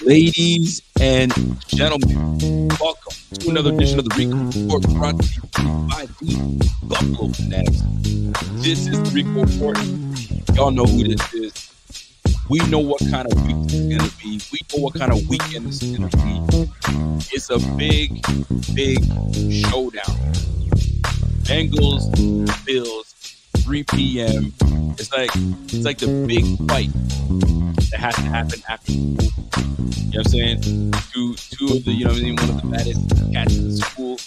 Ladies and gentlemen, welcome to another edition of the Rico Report brought to you by the Buffalo Fanatics. This is the Rico Report. Y'all know who this is. We know what kind of week this is going to be. We know what kind of weekend this is going to be. It's a big, big showdown. Bengals, Bills, 3 p.m. It's like the big fight that has to happen after school. You know what I'm saying? Two of the, you know what I mean, one of the baddest cats in the school.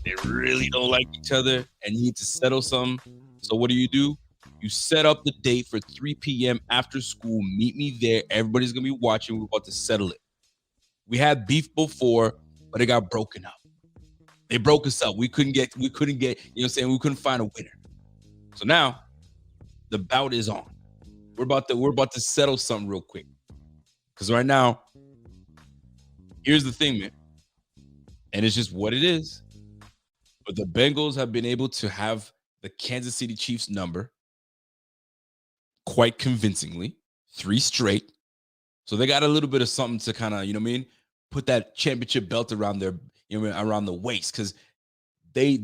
They really don't like each other and you need to settle something. So what do? You set up the date for 3 p.m. after school. Meet me there. Everybody's going to be watching. We're about to settle it. We had beef before, but it got broken up. They broke us up. We couldn't get, you know what I'm saying? We couldn't find a winner. So now the bout is on. We're about to settle something real quick. Because right now, here's the thing, man. And it's just what it is. But the Bengals have been able to have the Kansas City Chiefs number quite convincingly, 3 straight. So they got a little bit of something to kind of, you know what I mean, put that championship belt around their, you know, around the waist, because they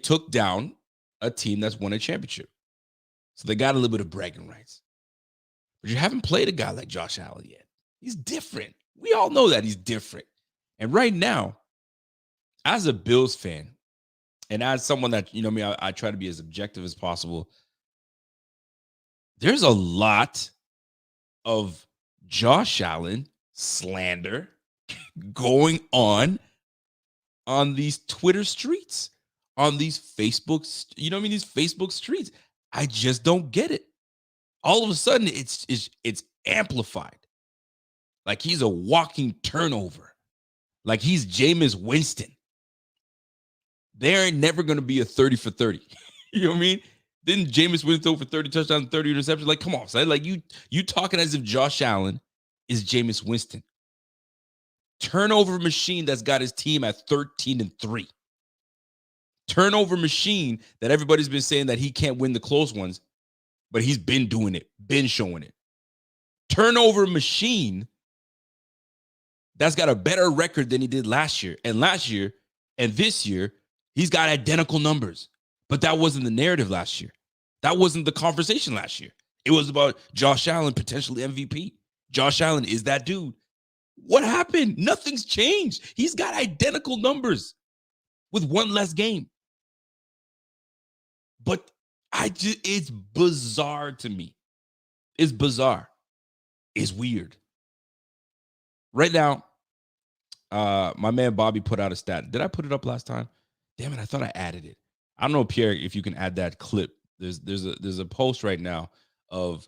took down a team that's won a championship. So they got a little bit of bragging rights. But you haven't played a guy like Josh Allen yet. He's different. We all know that he's different. And right now, as a Bills fan, and as someone that, you know me, I try to be as objective as possible, there's a lot of Josh Allen slander going on these Twitter streets, on these Facebook, you know what I mean, these Facebook streets. I just don't get it. All of a sudden, it's amplified. Like he's a walking turnover. Like he's Jameis Winston. There ain't never going to be a 30 for 30. You know what I mean? Didn't Jameis Winston throw for 30 touchdowns, 30 interceptions? Like, come on, son. Like you talking as if Josh Allen is Jameis Winston. Turnover machine that's got his team at 13-3. Turnover machine that everybody's been saying that he can't win the close ones, but he's been doing it, been showing it. Turnover machine that's got a better record than he did last year. And last year and this year, he's got identical numbers. But that wasn't the narrative last year. That wasn't the conversation last year. It was about Josh Allen, potentially MVP. Josh Allen is that dude. What happened? Nothing's changed. He's got identical numbers with one less game. But it's bizarre to me. It's bizarre. It's weird. Right now, my man Bobby put out a stat. Did I put it up last time? Damn it, I thought I added it. I don't know, Pierre, if you can add that clip. There's a post right now of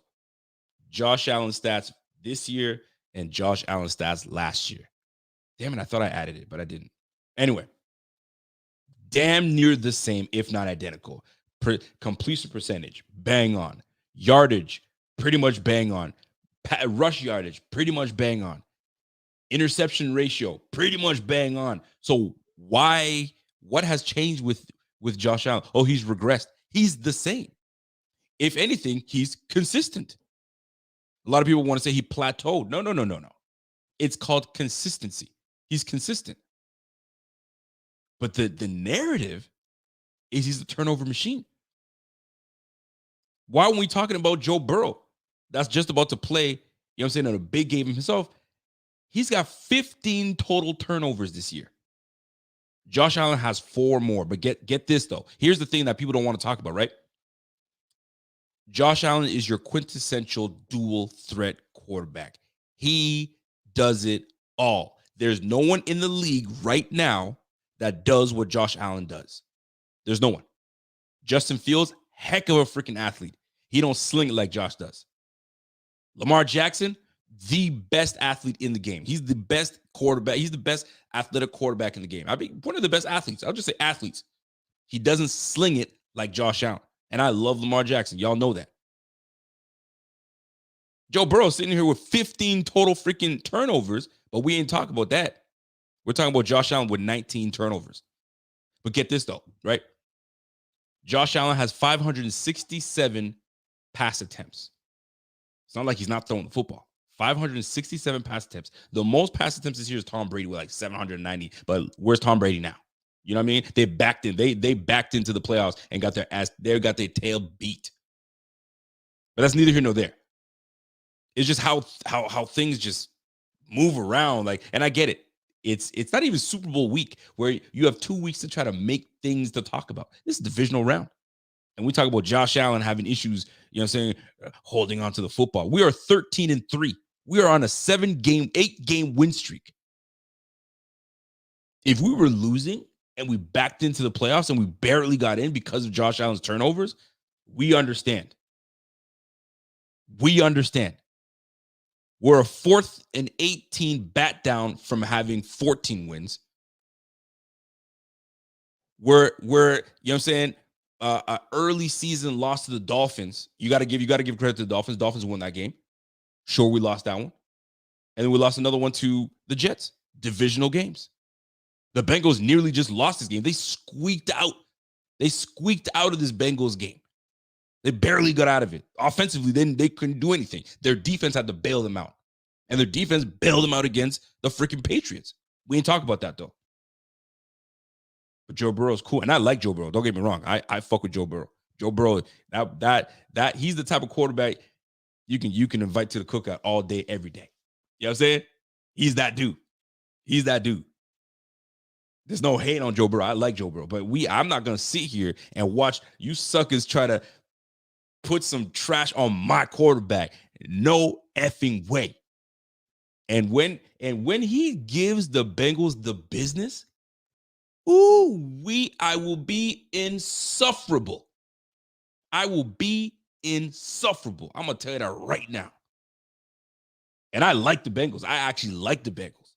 Josh Allen stats this year and Josh Allen stats last year. Damn it, I thought I added it, but I didn't. Anyway, damn near the same, if not identical. Completion percentage, bang on. Yardage, pretty much bang on. Rush yardage, pretty much bang on. Interception ratio, pretty much bang on. So what has changed with Josh Allen? Oh, he's regressed. He's the same. If anything, he's consistent. A lot of people want to say he plateaued. No. It's called consistency. He's consistent. But the narrative is he's the turnover machine. Why aren't we talking about Joe Burrow? That's just about to play, you know what I'm saying, in a big game himself. He's got 15 total turnovers this year. Josh Allen has 4 more, but get this though. Here's the thing that people don't want to talk about, right? Josh Allen is your quintessential dual threat quarterback. He does it all. There's no one in the league right now that does what Josh Allen does. There's no one. Justin Fields, heck of a freaking athlete. He don't sling it like Josh does. Lamar Jackson, the best athlete in the game. He's the best quarterback. He's the best athletic quarterback in the game. I mean, one of the best athletes. I'll just say athletes. He doesn't sling it like Josh Allen. And I love Lamar Jackson. Y'all know that. Joe Burrow sitting here with 15 total freaking turnovers, but we ain't talking about that. We're talking about Josh Allen with 19 turnovers. But get this though, right? Josh Allen has 567 pass attempts. It's not like he's not throwing the football. 567 pass attempts. The most pass attempts this year is Tom Brady with like 790. But where's Tom Brady now? You know what I mean? They backed in. They backed into the playoffs and got their tail beat. But that's neither here nor there. It's just how things just move around. Like, and I get it. It's not even Super Bowl week where you have 2 weeks to try to make things to talk about. This is divisional round. And we talk about Josh Allen having issues, you know what I'm saying, holding on to the football. We are 13-3. We are on a 8-game win streak. If we were losing and we backed into the playoffs and we barely got in because of Josh Allen's turnovers, we understand. We understand. We're a 4th and 18 bat down from having 14 wins. We're you know what I'm saying, early season loss to the Dolphins. You got to give credit to the Dolphins. Dolphins won that game. Sure, we lost that one. And then we lost another one to the Jets. Divisional games. The Bengals nearly just lost this game. They squeaked out. They squeaked out of this Bengals game. They barely got out of it. Offensively, they couldn't do anything. Their defense had to bail them out. And their defense bailed them out against the freaking Patriots. We ain't talk about that, though. But Joe Burrow's cool. And I like Joe Burrow. Don't get me wrong. I fuck with Joe Burrow. Joe Burrow, that he's the type of quarterback you can invite to the cookout all day, every day. You know what I'm saying? He's that dude. He's that dude. There's no hate on Joe Burrow. I like Joe Burrow. But I'm not going to sit here and watch you suckers try to put some trash on my quarterback. No effing way. And when he gives the Bengals the business, I will be insufferable. I will be insufferable. I'm going to tell you that right now. And I like the Bengals. I actually like the Bengals.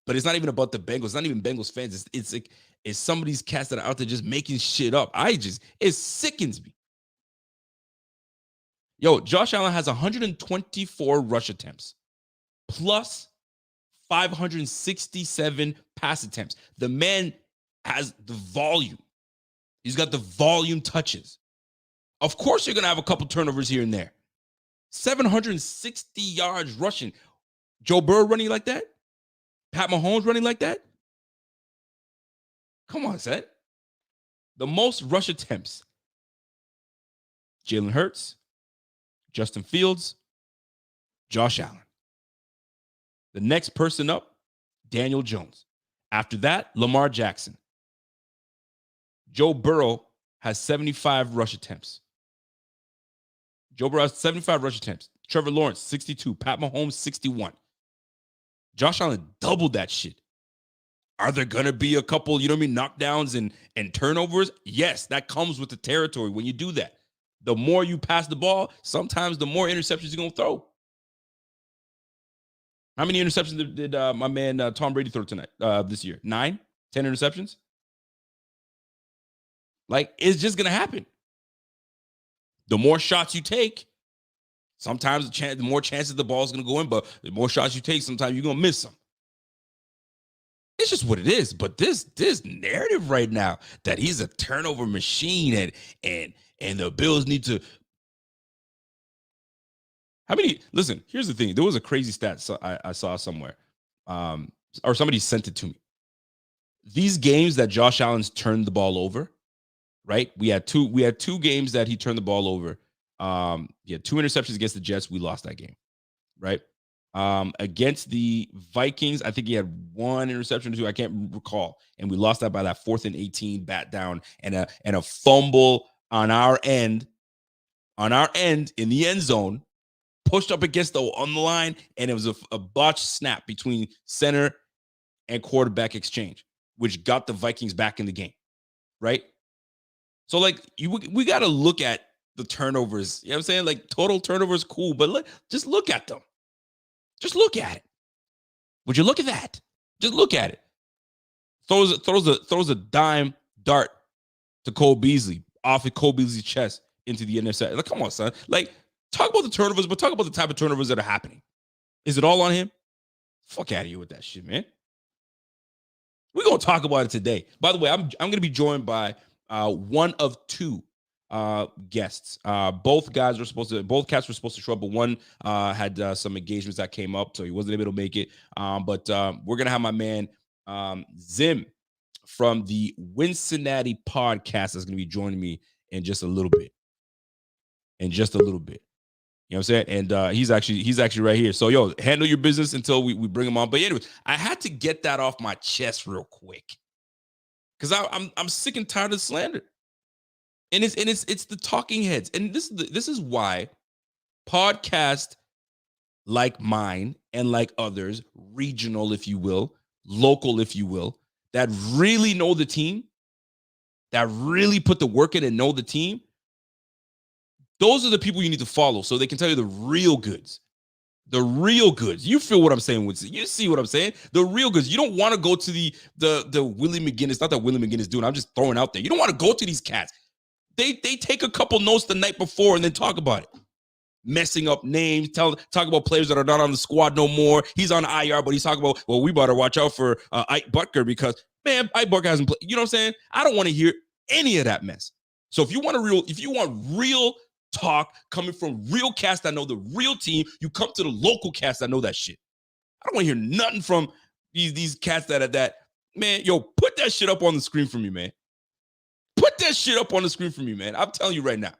But it's not even about the Bengals. It's not even Bengals fans. It's some of these cats that are out there just making shit up. It sickens me. Yo, Josh Allen has 124 rush attempts plus 567 pass attempts. The man has the volume. He's got the volume touches. Of course, you're going to have a couple turnovers here and there. 760 yards rushing. Joe Burrow running like that? Pat Mahomes running like that? Come on, Seth. The most rush attempts. Jalen Hurts, Justin Fields, Josh Allen. The next person up, Daniel Jones. After that, Lamar Jackson. Joe Burrow has 75 rush attempts. Joe Burrow has 75 rush attempts. Trevor Lawrence, 62. Pat Mahomes, 61. Josh Allen doubled that shit. Are there going to be a couple, you know what I mean, knockdowns and turnovers? Yes, that comes with the territory when you do that. The more you pass the ball, sometimes the more interceptions you're going to throw. How many interceptions did my man Tom Brady throw tonight, this year? 9? 10 interceptions? Like, it's just going to happen. The more shots you take, sometimes the more chances the ball is going to go in, but the more shots you take, sometimes you're going to miss some. It's just what it is. But this narrative right now that he's a turnover machine and the Bills need to. Listen, here's the thing. There was a crazy stat I saw somewhere, or somebody sent it to me. These games that Josh Allen's turned the ball over, right? We had two games that he turned the ball over. He had 2 interceptions against the Jets. We lost that game, right? Against the Vikings, I think he had one interception or two. I can't recall. And we lost that by that 4th and 18 bat down and a fumble on our end in the end zone, pushed up against on the line, and it was a botched snap between center and quarterback exchange, which got the Vikings back in the game, right? So, like, we got to look at the turnovers. You know what I'm saying? Like, total turnovers, cool, but just look at them. Just look at it. Would you look at that? Just look at it. Throws a dime dart to Cole Beasley off of Cole Beasley's chest into the interception. Like, come on, son. Like, talk about the turnovers, but talk about the type of turnovers that are happening. Is it all on him? Fuck out of here with that shit, man. We're gonna talk about it today. By the way, I'm gonna be joined by one of two guests. Both cats were supposed to show up, but one had some engagements that came up, so he wasn't able to make it. But we're gonna have my man Zim from the Cincinnati podcast that's gonna be joining me in just a little bit. You know what I'm saying? And he's actually right here. So, yo, handle your business until we bring him on. But anyway, I had to get that off my chest real quick because I'm sick and tired of slander. And it's the talking heads. And this is why podcasts like mine and like others, regional, if you will, local, if you will, that really know the team, that really put the work in and know the team, those are the people you need to follow so they can tell you the real goods. The real goods. You feel what I'm saying? You see what I'm saying? The real goods. You don't want to go to the Willie McGinnis. Not that Willie McGinnis doing. I'm just throwing out there. You don't want to go to these cats. They take a couple notes the night before and then talk about it. Messing up names, talk about players that are not on the squad no more. He's on IR, but he's talking about, well, we better watch out for Ike Butker because, man, Ike Butker hasn't played. You know what I'm saying? I don't want to hear any of that mess. So if you want real talk coming from real cast that know the real team, you come to the local cast that know that shit. I don't want to hear nothing from these cats that man, yo, put that shit up on the screen for me, man. Put that shit up on the screen for me, man. I'm telling you right now.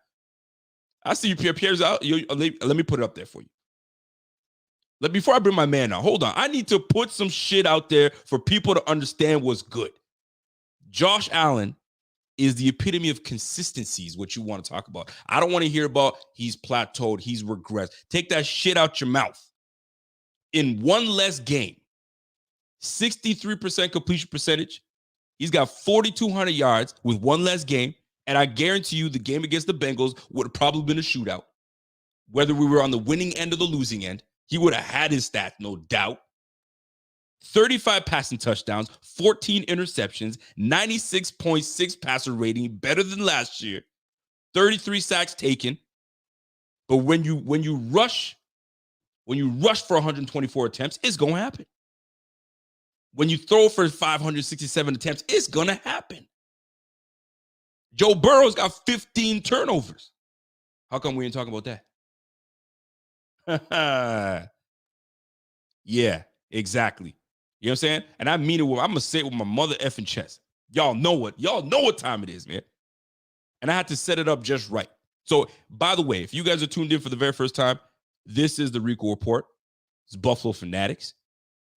I see you, Pierre's out. Let me put it up there for you. Before I bring my man out, hold on. I need to put some shit out there for people to understand what's good. Josh Allen is the epitome of consistency is what you want to talk about. I don't want to hear about he's plateaued, he's regressed. Take that shit out your mouth. In one less game, 63% completion percentage. He's got 4,200 yards with one less game. And I guarantee you the game against the Bengals would have probably been a shootout. Whether we were on the winning end or the losing end, he would have had his stats, no doubt. 35 passing touchdowns, 14 interceptions, 96.6 passer rating, better than last year. 33 sacks taken. But when you rush for 124 attempts, it's going to happen. When you throw for 567 attempts, it's going to happen. Joe Burrow's got 15 turnovers. How come we ain't talking about that? Yeah, exactly. You know what I'm saying? And I mean it. I'm going to say it with my mother effing chest. Y'all know what time it is, man. And I had to set it up just right. So, by the way, if you guys are tuned in for the very first time, this is the Rico Report. It's Buffalo Fanatics.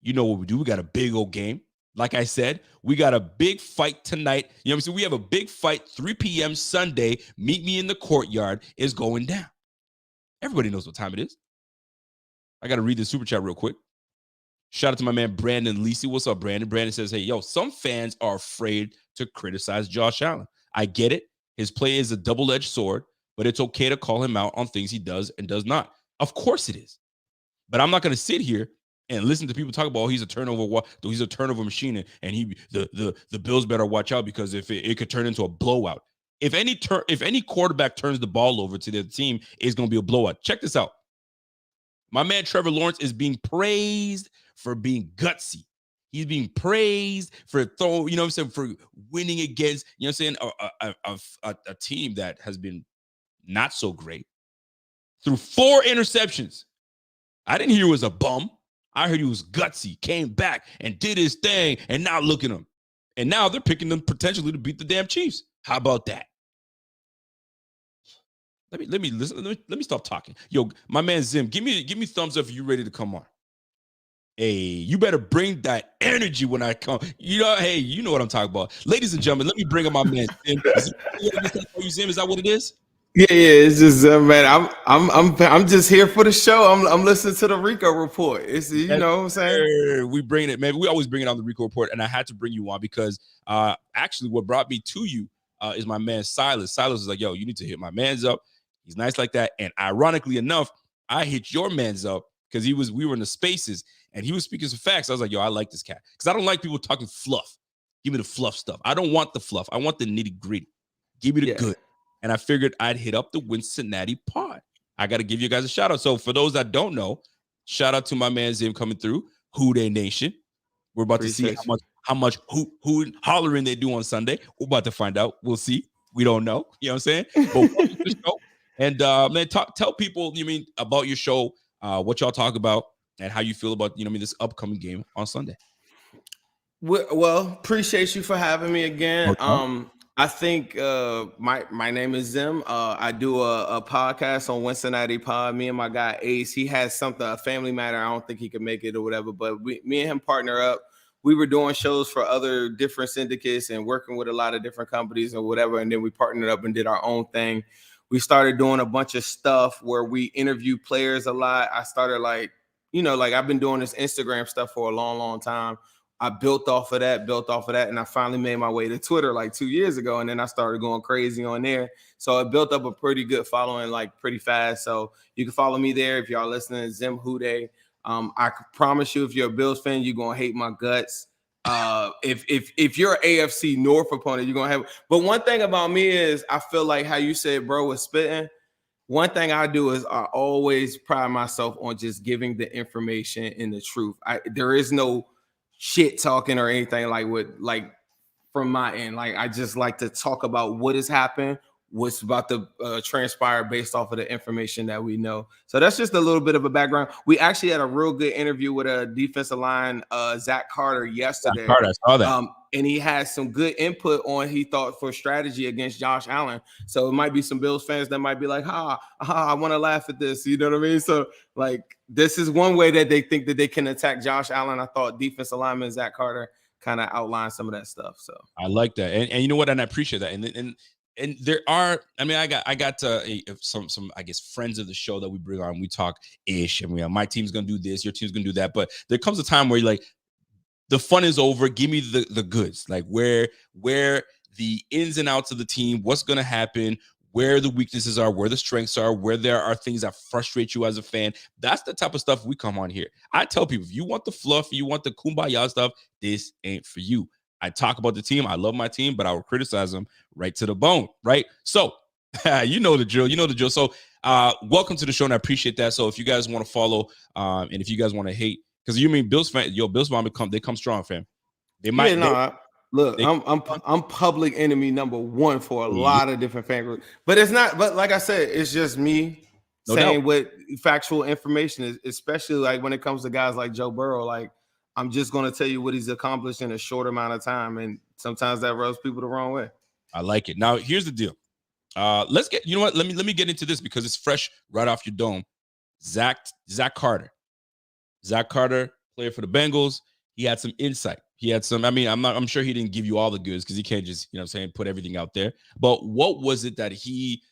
You know what we do. We got a big old game. Like I said, we got a big fight tonight. You know what I'm saying? We have a big fight, 3 p.m. Sunday. Meet me in the courtyard is going down. Everybody knows what time it is. I got to read the super chat real quick. Shout out to my man, Brandon Lisi. What's up, Brandon? Brandon says, hey, yo, some fans are afraid to criticize Josh Allen. I get it. His play is a double-edged sword, but it's okay to call him out on things he does and does not. Of course it is. But I'm not going to sit here and listen to people talk about, oh, he's a turnover machine, and the Bills better watch out because if it could turn into a blowout. If any quarterback turns the ball over to their team, it's going to be a blowout. Check this out. My man Trevor Lawrence is being praised for being gutsy. He's being praised for for winning against, a team that has been not so great. Through 4 interceptions. I didn't hear he was a bum. I heard he was gutsy, came back and did his thing, and now look at him. And now they're picking them potentially to beat the damn Chiefs. How about that? Let me listen. Let me stop talking. Yo, my man Zim, give me thumbs up if you're ready to come on. Hey, you better bring that energy when I come. Hey, you know what I'm talking about. Ladies and gentlemen, let me bring up my man, Zim. Is that what it is? Yeah, it's just man. I'm just here for the show. I'm listening to the Rico report. It's you Yes, know what I'm saying. sir. We bring it, man. We always bring it on the Rico report, and I had to bring you on because actually, what brought me to you is my man Silas. Silas is like, yo, you need to hit my man's up. He's nice like that, and ironically enough, I hit your man's up because we were in the spaces, and he was speaking some facts. I was like, yo, I like this cat because I don't like people talking fluff. Give me the fluff stuff. I don't want the fluff. I want the nitty gritty. Give me the good. And I figured I'd hit up the Cincinnati pod. I got to give you guys a shout out. So for those that don't know, shout out to my man Zim coming through, Who Dey Nation. We're about to see how much who hollering they do on Sunday. We're about to find out. We'll see. We don't know. You know what I'm saying? But welcome to the show. And man, tell people about your show, what y'all talk about, and how you feel about this upcoming game on Sunday. Well, appreciate you for having me again. Okay. I think my name is Zim. I do a podcast on Cincinnati Pod. Me and my guy Ace. He has a family matter. I don't think he can make it or whatever. But me and him partner up. We were doing shows for other different syndicates and working with a lot of different companies or whatever. And then we partnered up and did our own thing. We started doing a bunch of stuff where we interview players a lot. I started I've been doing this Instagram stuff for a long, long time. I built off of that, and I finally made my way to Twitter like 2 years ago, and then I started going crazy on there. So I built up a pretty good following like pretty fast. So you can follow me there if y'all listening. Zim Who Dey. I promise you, if you're a Bills fan, you're gonna hate my guts. If you're an AFC North opponent, you're gonna have. But one thing about me is I feel like how you said, bro, was spitting. One thing I do is I always pride myself on just giving the information and the truth. There is no shit talking or anything from my end. Like I just like to talk about what has happened, what's about to transpire based off of the information that we know. So that's just a little bit of a background. We actually had a real good interview with a defensive line, Zach Carter yesterday. I saw that. And he had some good input on he thought for strategy against Josh Allen. So it might be some Bills fans that might be like, I want to laugh at this. You know what I mean? So like this is one way that they think that they can attack Josh Allen. I thought defensive lineman Zach Carter kind of outlined some of that stuff. So I like that. And you know what? And I appreciate that. And there are, I got some I guess friends of the show that we bring on. We talk ish, and my team's gonna do this, your team's gonna do that. But there comes a time where you're like, the fun is over. Give me the goods, like where the ins and outs of the team, what's gonna happen, where the weaknesses are, where the strengths are, where there are things that frustrate you as a fan. That's the type of stuff we come on here. I tell people, if you want the fluff, you want the kumbaya stuff, this ain't for you. I talk about the team. I love my team, but I will criticize them right to the bone, right? So you know the drill. So welcome to the show, and I appreciate that. So if you guys want to follow, and if you guys want to hate, because you mean Bills fan, Bills mom they come strong, fam. They might. Look, I'm public enemy number one for a lot of different fan groups, but it's not. But like I said, it's just me saying what factual information is, especially like when it comes to guys like Joe Burrow. Like I'm just going to tell you what he's accomplished in a short amount of time, and sometimes that rubs people the wrong way. I like it. Now here's the deal. Let's get. You know what? Let me get into this because it's fresh right off your dome. Zach Carter. Zach Carter, player for the Bengals. He had some insight. He had some, I'm sure he didn't give you all the goods because he can't just, put everything out there. But what was it that he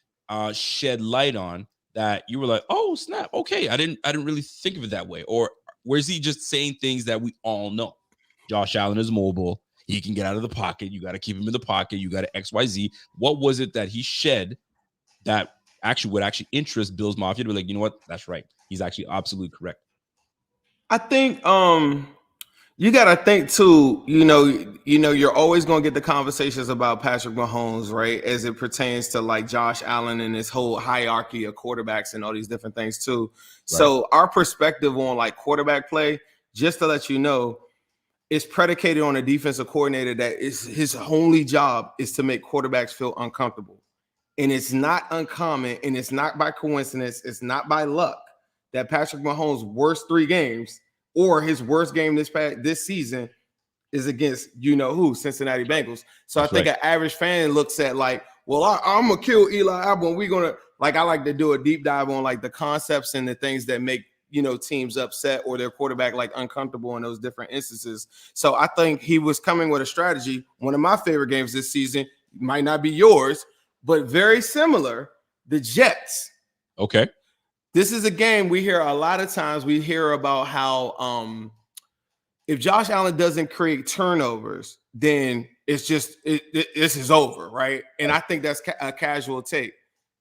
shed light on that you were like, oh, snap, okay, I didn't really think of it that way? Or was he just saying things that we all know? Josh Allen is mobile. He can get out of the pocket. You got to keep him in the pocket. You got to XYZ. What was it that he shed that would interest Bills Mafia to be like, you know what? That's right. He's actually absolutely correct. I think you got to think too, you're always going to get the conversations about Patrick Mahomes, right? As it pertains to like Josh Allen and this whole hierarchy of quarterbacks and all these different things too. Right. So our perspective on like quarterback play, just to let you know, is predicated on a defensive coordinator that is his only job is to make quarterbacks feel uncomfortable. And it's not uncommon, and it's not by coincidence, it's not by luck that Patrick Mahomes' worst 3 games or his worst game this season is against Cincinnati Bengals. So that's I think an average fan looks at like, well, I'm gonna kill Eli Apple, and we're gonna I like to do a deep dive on like the concepts and the things that make teams upset or their quarterback like uncomfortable in those different instances. So I think he was coming with a strategy. One of my favorite games this season might not be yours, but very similar. The Jets. Okay. This is a game we hear a lot of times. We hear about how if Josh Allen doesn't create turnovers, then it's just this is over, right? And I think that's a casual take.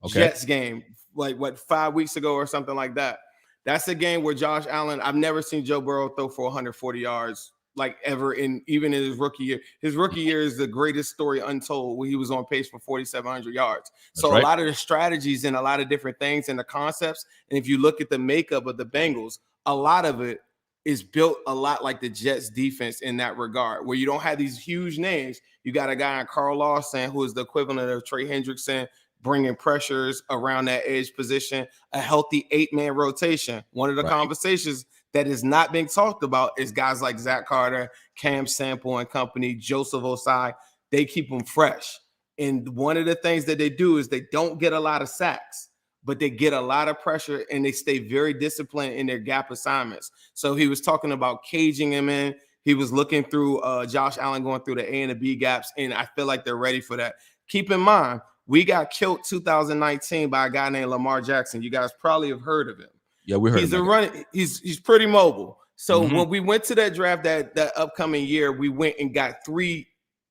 Okay. Jets game, like 5 weeks ago or something like that. That's a game where Josh Allen, I've never seen Joe Burrow throw for 140 yards like ever even in his rookie year. His rookie year is the greatest story untold, where he was on pace for 4,700 yards. That's so right. A lot of the strategies and a lot of different things and the concepts, and if you look at the makeup of the Bengals, a lot of it is built a lot like the Jets defense in that regard, where you don't have these huge names. You got a guy in Carl Lawson, who is the equivalent of Trey Hendrickson, bringing pressures around that edge position, a healthy 8-man rotation. One of the conversations that is not being talked about is guys like Zach Carter, Cam Sample and company, Joseph Osai. They keep them fresh. And one of the things that they do is they don't get a lot of sacks, but they get a lot of pressure and they stay very disciplined in their gap assignments. So he was talking about caging him in. He was looking through Josh Allen going through the A and the B gaps, and I feel like they're ready for that. Keep in mind, we got killed 2019 by a guy named Lamar Jackson. You guys probably have heard of him. Yeah, we heard. He's pretty mobile. So when we went to that draft that upcoming year, we went and got 3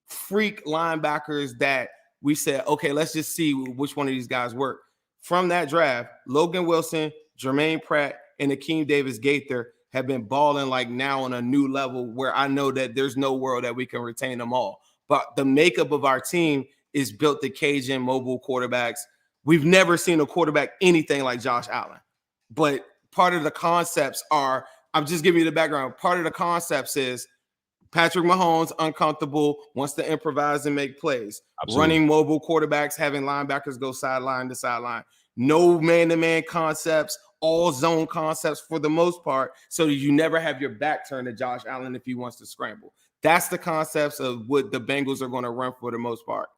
freak linebackers that we said, okay, let's just see which one of these guys work. From that draft, Logan Wilson, Jermaine Pratt, and Akeem Davis-Gaither have been balling like now on a new level where I know that there's no world that we can retain them all. But the makeup of our team is built to Cajun mobile quarterbacks. We've never seen a quarterback anything like Josh Allen. But part of the concepts are, I'm just giving you the background. Part of the concepts is Patrick Mahomes, uncomfortable, wants to improvise and make plays. Absolutely. Running mobile quarterbacks, having linebackers go sideline to sideline. No man-to-man concepts, all zone concepts for the most part, so that you never have your back turned to Josh Allen if he wants to scramble. That's the concepts of what the Bengals are going to run for the most part.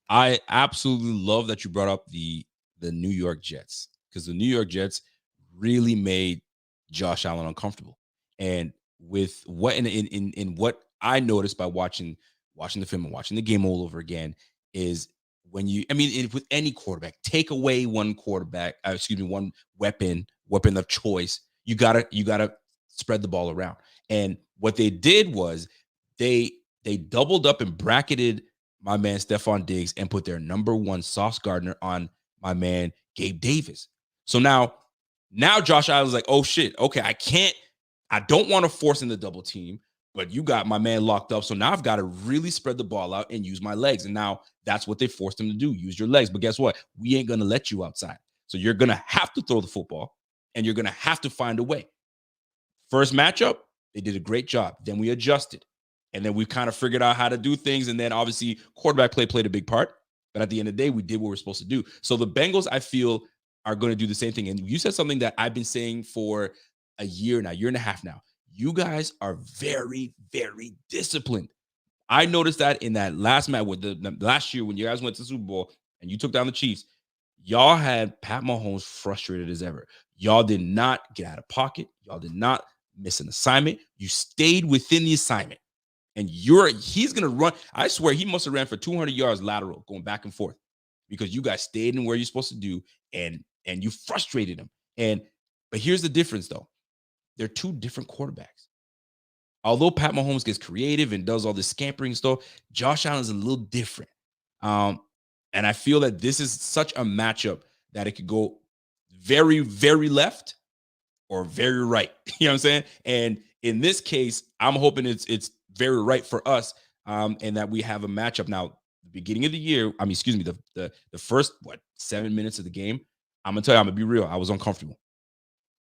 I absolutely love that you brought up the New York Jets, because the New York Jets really made Josh Allen uncomfortable. And with what in what I noticed by watching the film and watching the game all over again is when with any quarterback, take away one quarterback, one weapon of choice, you gotta spread the ball around. And what they did was they doubled up and bracketed my man Stephon Diggs and put their number 1 Sauce Gardner on my man Gabe Davis. So now Josh Allen's like, oh shit, okay, I don't want to force in the double team, but you got my man locked up. So now I've got to really spread the ball out and use my legs. And now that's what they forced him to do, use your legs. But guess what? We ain't going to let you outside. So you're going to have to throw the football and you're going to have to find a way. First matchup, they did a great job. Then we adjusted. And then we kind of figured out how to do things. And then obviously quarterback play played a big part. But at the end of the day, we did what we're supposed to do. So the Bengals, I feel, are going to do the same thing. And you said something that I've been saying for a year and a half now. You guys are very, very disciplined. I noticed that in that last match with the last year when you guys went to the Super Bowl and you took down the Chiefs, y'all had Pat Mahomes frustrated as ever. Y'all did not get out of pocket. Y'all did not miss an assignment. You stayed within the assignment. And he's going to run. I swear he must have ran for 200 yards lateral going back and forth because you guys stayed in where you're supposed to do and you frustrated him. But here's the difference, though. They're 2 different quarterbacks. Although Pat Mahomes gets creative and does all this scampering stuff, Josh Allen is a little different. And I feel that this is such a matchup that it could go very, very left or very right. You know what I'm saying? And in this case, I'm hoping it's very right for us, and that we have a matchup. Now, the beginning of the year, the first 7 minutes of the game, I'm gonna tell you, I'm gonna be real. I was uncomfortable.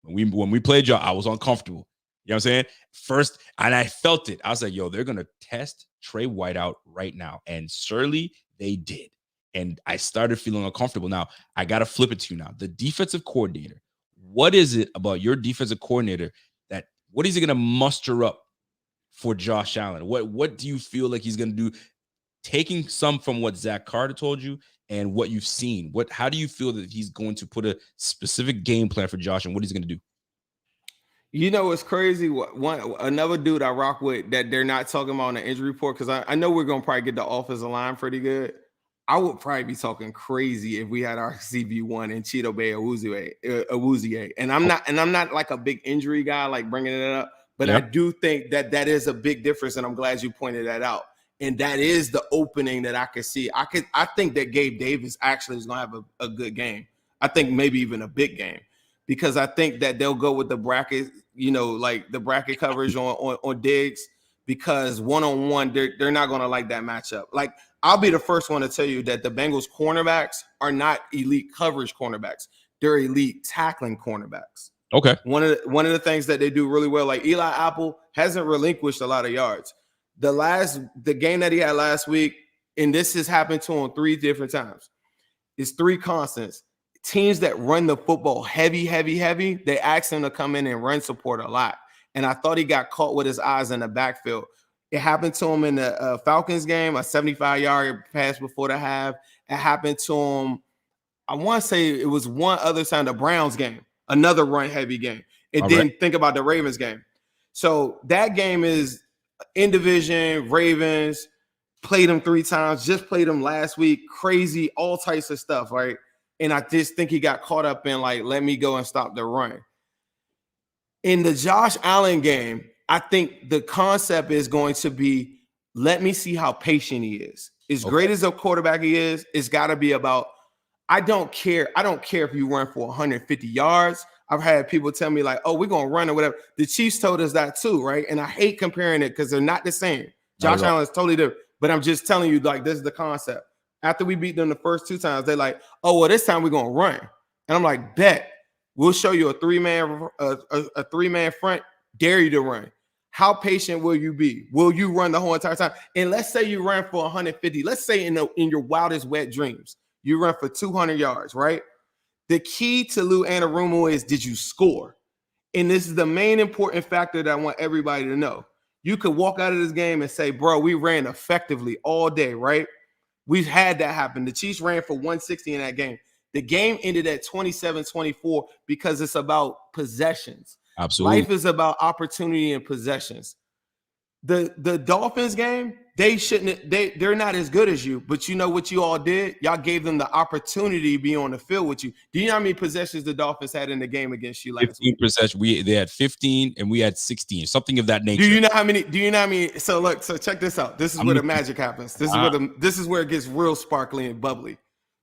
When we played y'all, I was uncomfortable. You know what I'm saying? First, and I felt it. I was like, yo, they're gonna test Trey White out right now. And surely they did. And I started feeling uncomfortable. Now, I gotta flip it to you now. The defensive coordinator. What is it about your defensive coordinator what is he gonna muster up for Josh Allen? What do you feel like he's going to do, taking some from what Zach Carter told you and what you've seen? How do you feel that he's going to put a specific game plan for Josh and what he's going to do? You know what's crazy? Another dude I rock with that they're not talking about on the injury report, because I know we're gonna probably get the offensive line pretty good. I would probably be talking crazy if we had our CB1 and Cheeto Bay Awuzie. And I'm not like a big injury guy, like bringing it up, but I Yep. do think that that is a big difference, and I'm glad you pointed that out. And that is the opening that I could see. I think that Gabe Davis actually is gonna have a good game. I think maybe even a big game, because I think that they'll go with the bracket, like the bracket coverage on Diggs, because one-on-one, they're not going to like that matchup. Like, I'll be the first one to tell you that the Bengals cornerbacks are not elite coverage cornerbacks. They're elite tackling cornerbacks. Okay. One of the things that they do really well, like Eli Apple hasn't relinquished a lot of yards. The game that he had last week, and this has happened to him 3 different times, is 3 constants. Teams that run the football heavy, they ask him to come in and run support a lot. And I thought he got caught with his eyes in the backfield. It happened to him in the Falcons game, a 75-yard pass before the half. It happened to him, I want to say it was one other time, the Browns game, another run-heavy game. And then think about the Ravens game. So that game is in division, Ravens, played them 3 times, just played them last week, crazy, all types of stuff, right? And I just think he got caught up in, like, let me go and stop the run. In the Josh Allen game, I think the concept is going to be, let me see how patient he is. As great as a quarterback he is, it's got to be about, I don't care. I don't care if you run for 150 yards. I've had people tell me, like, oh, we're going to run or whatever. The Chiefs told us that too, right? And I hate comparing it because they're not the same. Josh Allen is totally different. But I'm just telling you, like, this is the concept. After we beat them the first 2 times, they're like, oh, well, this time we're going to run. And I'm like, bet. We'll show you a 3-man front, dare you to run. How patient will you be? Will you run the whole entire time? And let's say you run for 150. Let's say in your wildest wet dreams, you run for 200 yards, right? The key to Lou Anarumo is, did you score? And this is the main important factor that I want everybody to know. You could walk out of this game and say, bro, we ran effectively all day, right? We've had that happen. The Chiefs ran for 160 in that game. The game ended at 27-24 because it's about possessions. Absolutely. Life is about opportunity and possessions. The Dolphins game, they're not as good as you, but you know what you all did? Y'all gave them the opportunity to be on the field with you. Do you know how many possessions the Dolphins had in the game against you last week? 15 possessions. They had 15 and we had 16, something of that nature. Do you know how many? So look, so check this out. This is where the magic happens. This is where it gets real sparkly and bubbly.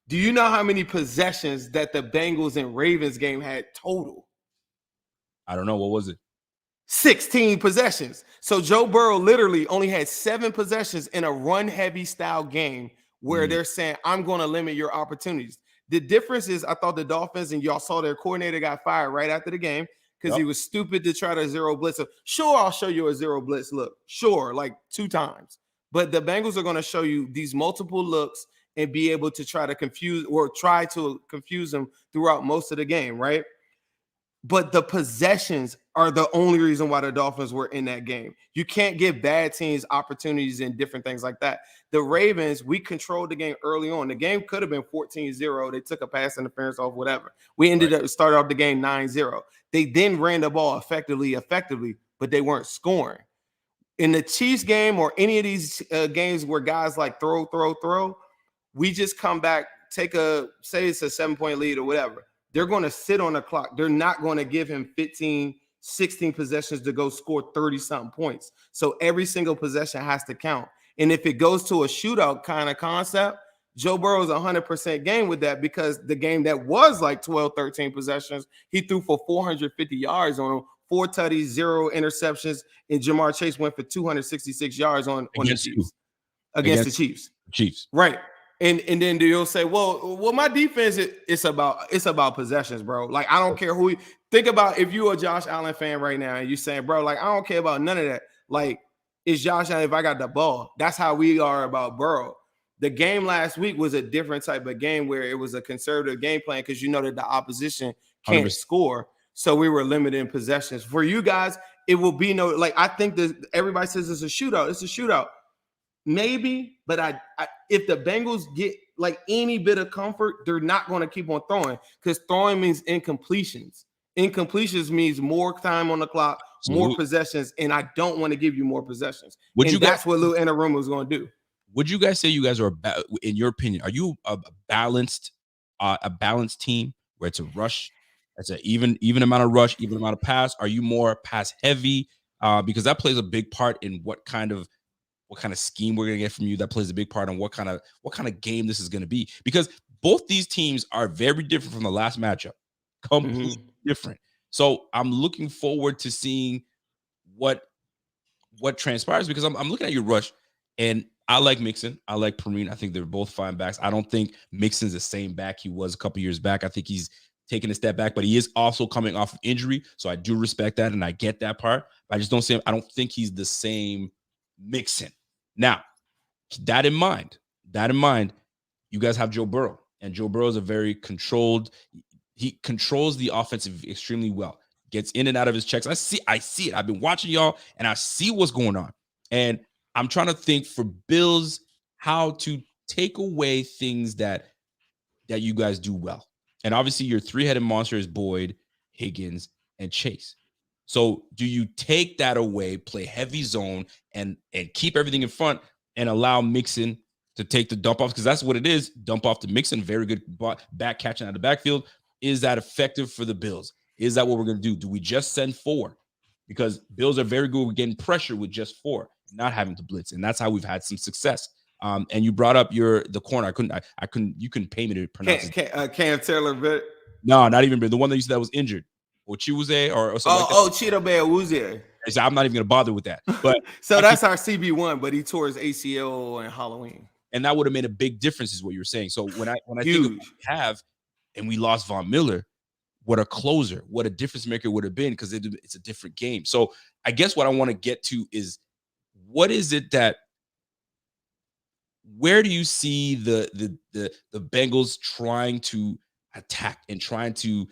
Do you know how many possessions that the Bengals and Ravens game had total? I don't know. What was it? 16 possessions. So Joe Burrow literally only had 7 possessions in a run-heavy style game where they're saying, I'm going to limit your opportunities. The difference is, I thought the Dolphins, and y'all saw their coordinator got fired right after the game because he was stupid to try to zero blitz. Sure, I'll show you a zero blitz look. Sure, like 2 times. But the Bengals are going to show you these multiple looks and be able to try to confuse them throughout most of the game, right? But the possessions are the only reason why the Dolphins were in that game. You can't give bad teams opportunities and different things like that. The Ravens, we controlled the game early on. The game could have been 14-0. They took a pass interference off, whatever. We started off the game 9-0. They then ran the ball effectively, but they weren't scoring. In the Chiefs game or any of these games where guys like throw, we just come back, say it's a 7-point lead or whatever. They're going to sit on the clock. They're not going to give him 15, 16 possessions to go score 30-something points. So every single possession has to count. And if it goes to a shootout kind of concept, Joe Burrow's 100% game with that, because the game that was like 12, 13 possessions, he threw for 450 yards on them, 4 tutties, 0 interceptions, and Jamar Chase went for 266 yards on the Chiefs. Against the Chiefs. Right. And then you'll say, well, my defense, it's about possessions, bro. Like, I don't care who think about. If you're a Josh Allen fan right now and you're saying, bro, like, I don't care about none of that. Like, it's Josh Allen if I got the ball. That's how we are about Burrow. The game last week was a different type of game where it was a conservative game plan because you know that the opposition can't 100%. Score. So we were limited in possessions. For you guys, it will be I think that everybody says it's a shootout. It's a shootout. Maybe, but if the Bengals get like any bit of comfort, they're not going to keep on throwing, because throwing means incompletions. Incompletions means more time on the clock, more possessions, and I don't want to give you more possessions. That's what Lou Anarumo is going to do. Would you guys say you guys are, in your opinion, are you a balanced team where it's a rush, it's an even amount of rush, even amount of pass? Are you more pass heavy? Because that plays a big part in what kind of scheme we're gonna get from you. That plays a big part on what kind of game this is gonna be. Because both these teams are very different from the last matchup, completely different. So I'm looking forward to seeing what transpires, because I'm looking at your rush, and I like Mixon. I like Perrine. I think they're both fine backs. I don't think Mixon's the same back he was a couple years back. I think he's taking a step back, but he is also coming off of injury. So I do respect that, and I get that part. I just don't see him. I don't think he's the same Mixon. Now, that in mind, you guys have Joe Burrow, and Joe Burrow is a very controlled. He controls the offensive extremely well. Gets in and out of his checks. I see it. I've been watching y'all, and I see what's going on. And I'm trying to think for Bills how to take away things that you guys do well. And obviously, your three-headed monster is Boyd, Higgins, and Chase. So do you take that away, play heavy zone, and keep everything in front, and allow Mixon to take the dump off? Because that's what it is. Dump off to Mixon. Very good back catching out of the backfield. Is that effective for the Bills? Is that what we're going to do? Do we just send 4? Because Bills are very good with getting pressure with just 4, not having to blitz. And that's how we've had some success. And you brought up the corner. You couldn't pay me to pronounce it. Cam Taylor, but no, not even the one that you said that was injured. Or Chiwuze or something like that. Chido Awuzie. I'm not even going to bother with that. But so that's our CB1, but he tore his ACL on Halloween. And that would have made a big difference, is what you're saying. So when I think of what we have, and we lost Von Miller, what a closer, what a difference maker would have been, because it's a different game. So I guess what I want to get to is, what is it where do you see the Bengals trying to attack and trying to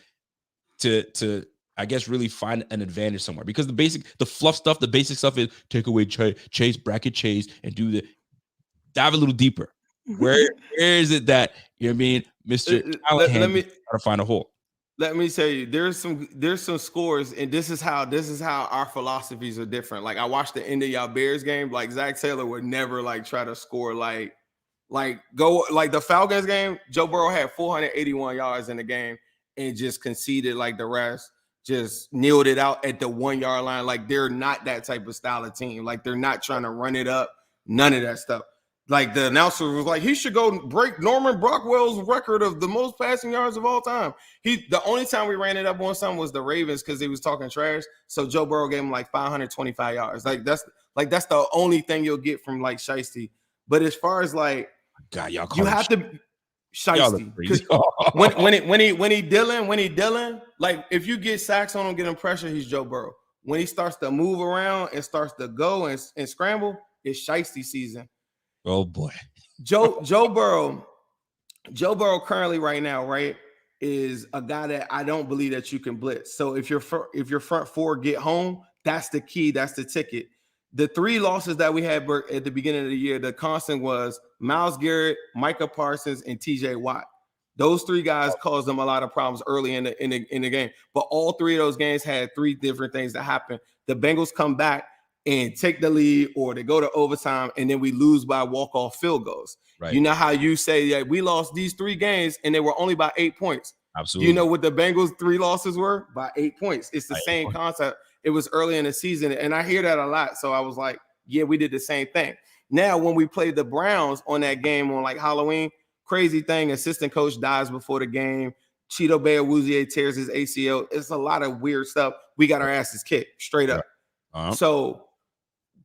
I guess really find an advantage somewhere? Because the fluff stuff, the basic stuff is take away Chase, bracket Chase, and dive a little deeper. Where is it that, you know what I mean, Mr. Callahan, try to find a hole? Let me tell you, there's some scores, and this is how our philosophies are different. Like, I watched the end of y'all Bears game. Like, Zach Taylor would never try to score like the Falcons game. Joe Burrow had 481 yards in the game and just conceded like the rest. Just kneeled it out at the 1 yard line. Like, they're not that type of style of team. Like, they're not trying to run it up. None of that stuff. Like, the announcer was like, he should go break Norman Brockwell's record of the most passing yards of all time. The only time we ran it up on something was the Ravens, because he was talking trash. So Joe Burrow gave him 525 yards. That's the only thing you'll get from Shiesty. But as far as God, y'all you have to Shiesty. when he dealing, if you get sacks on him, get him pressure, he's Joe Burrow. When he starts to move around and starts to go and scramble, it's Shiesty season. Oh boy. Joe Burrow currently right now, right, is a guy that I don't believe that you can blitz. So if your front 4 get home, that's the key, that's the ticket. The 3 losses that we had at the beginning of the year, the constant was Myles Garrett, Micah Parsons, and TJ Watt. Those 3 guys caused them a lot of problems early in the game. But all 3 of those games had 3 different things that happened. The Bengals come back and take the lead, or they go to overtime, and then we lose by walk-off field goals. Right. You know how you say we lost these 3 games and they were only by 8 points. Absolutely. You know what the Bengals 3 losses were? By 8 points. It's the same concept. It was early in the season, and I hear that a lot. So I was like, yeah, we did the same thing. Now, when we played the Browns on that game on Halloween, crazy thing, assistant coach dies before the game. Cheeto Awuzie tears his ACL. It's a lot of weird stuff. We got our asses kicked straight up. Uh-huh. So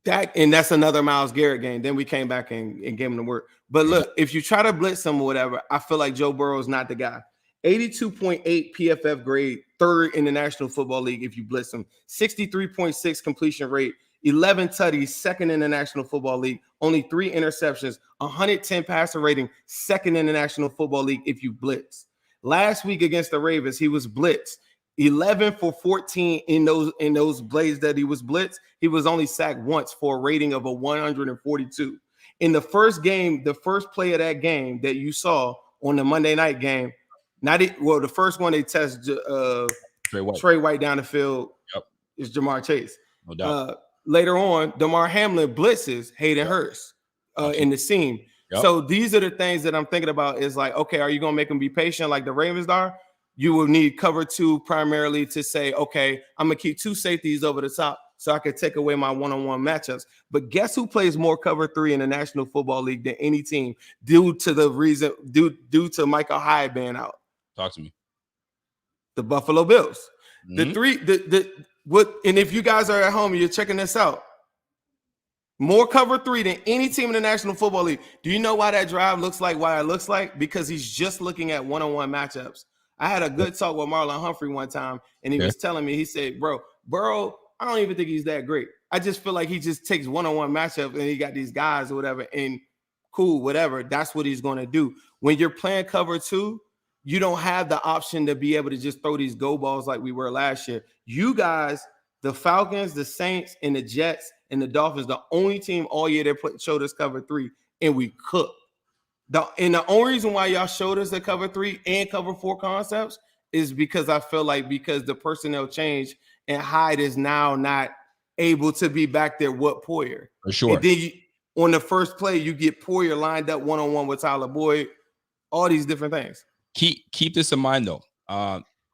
that's another Myles Garrett game. Then we came back and gave him the work. But look, if you try to blitz him or whatever, I feel like Joe Burrow is not the guy. 82.8 PFF grade, 3rd in the National Football League if you blitz him. 63.6 completion rate, 11 tutties, 2nd in the National Football League. Only 3 interceptions, 110 passer rating, 2nd in the National Football League if you blitz. Last week against the Ravens, he was blitzed. 11 for 14 in those plays that he was blitzed. He was only sacked once for a rating of a 142. In the first game, the first play of that game that you saw on the Monday night game, the first one they tested Trey White down the field is Jamar Chase. No doubt. Later on, Damar Hamlin blitzes Hayden Hurst in the seam. So these are the things that I'm thinking about is like, okay, are you going to make them be patient like the Ravens are? You will need cover 2 primarily to say, okay, I'm going to keep 2 safeties over the top so I can take away my one-on-one matchups. But guess who plays more cover 3 in the National Football League than any team due to Michael Hyde being out? Talk to me. The Buffalo Bills. And if you guys are at home and you're checking this out, more cover 3 than any team in the National Football League. Do you know why that drive looks like why it looks like? Because he's just looking at one-on-one matchups. I had a good talk with Marlon Humphrey one time, and he was telling me, he said, bro, Burrow, I don't even think he's that great. I just feel like he just takes one-on-one matchups, and he got these guys or whatever, and cool, whatever. That's what he's going to do. When you're playing cover 2, you don't have the option to be able to just throw these go balls like we were last year. You guys, the Falcons, the Saints, and the Jets, and the Dolphins, the only team all year that showed us cover 3, and we cooked. And the only reason why y'all showed us the cover 3 and cover 4 concepts is because I feel like because the personnel changed and Hyde is now not able to be back there with Poyer. For sure. And then on the first play, you get Poyer lined up one-on-one with Tyler Boyd, all these different things. Keep this in mind, though.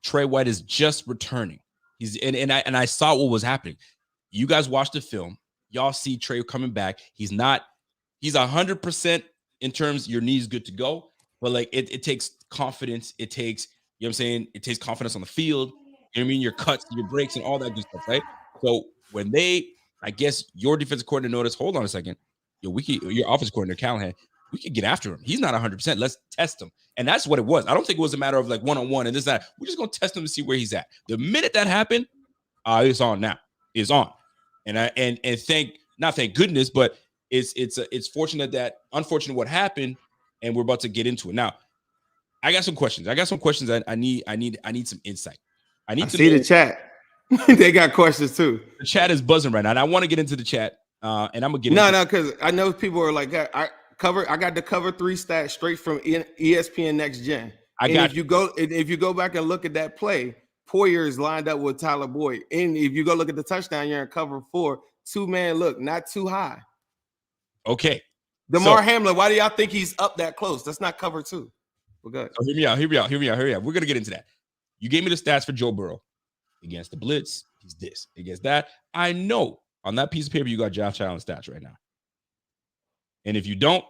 Trey White is just returning. And I saw what was happening. You guys watched the film. Y'all see Trey coming back. He's 100% in terms your knee's good to go, but like it takes confidence. It takes, you know what I'm saying? It takes confidence on the field. You know what I mean? Your cuts, your breaks, and all that good stuff, right? So when I guess your defensive coordinator noticed, hold on a second, your offensive coordinator, Callahan, we could get after him. He's not 100%. Let's test him. And that's what it was. I don't think it was a matter of like one-on-one and this, that. We're just going to test him to see where he's at. The minute that happened, it's on now. It's on. And thank goodness, but it's unfortunate what happened, and we're about to get into it. Now, I got some questions. That I need some insight. I see the chat. They got questions too. The chat is buzzing right now, and I want to get into the chat. And I'm gonna get because I know people are like, I got the cover 3 stats straight from ESPN Next Gen. If you go back and look at that play, Poyer is lined up with Tyler Boyd. And if you go look at the touchdown, you're in cover 4, 2-man look, not too high. Okay. Damar Hamlin, why do y'all think he's up that close? That's not cover 2. We're good. So hear me out. We're gonna get into that. You gave me the stats for Joe Burrow. Against the blitz, he's this. Against that, I know on that piece of paper you got Josh Allen stats right now. And if you don't,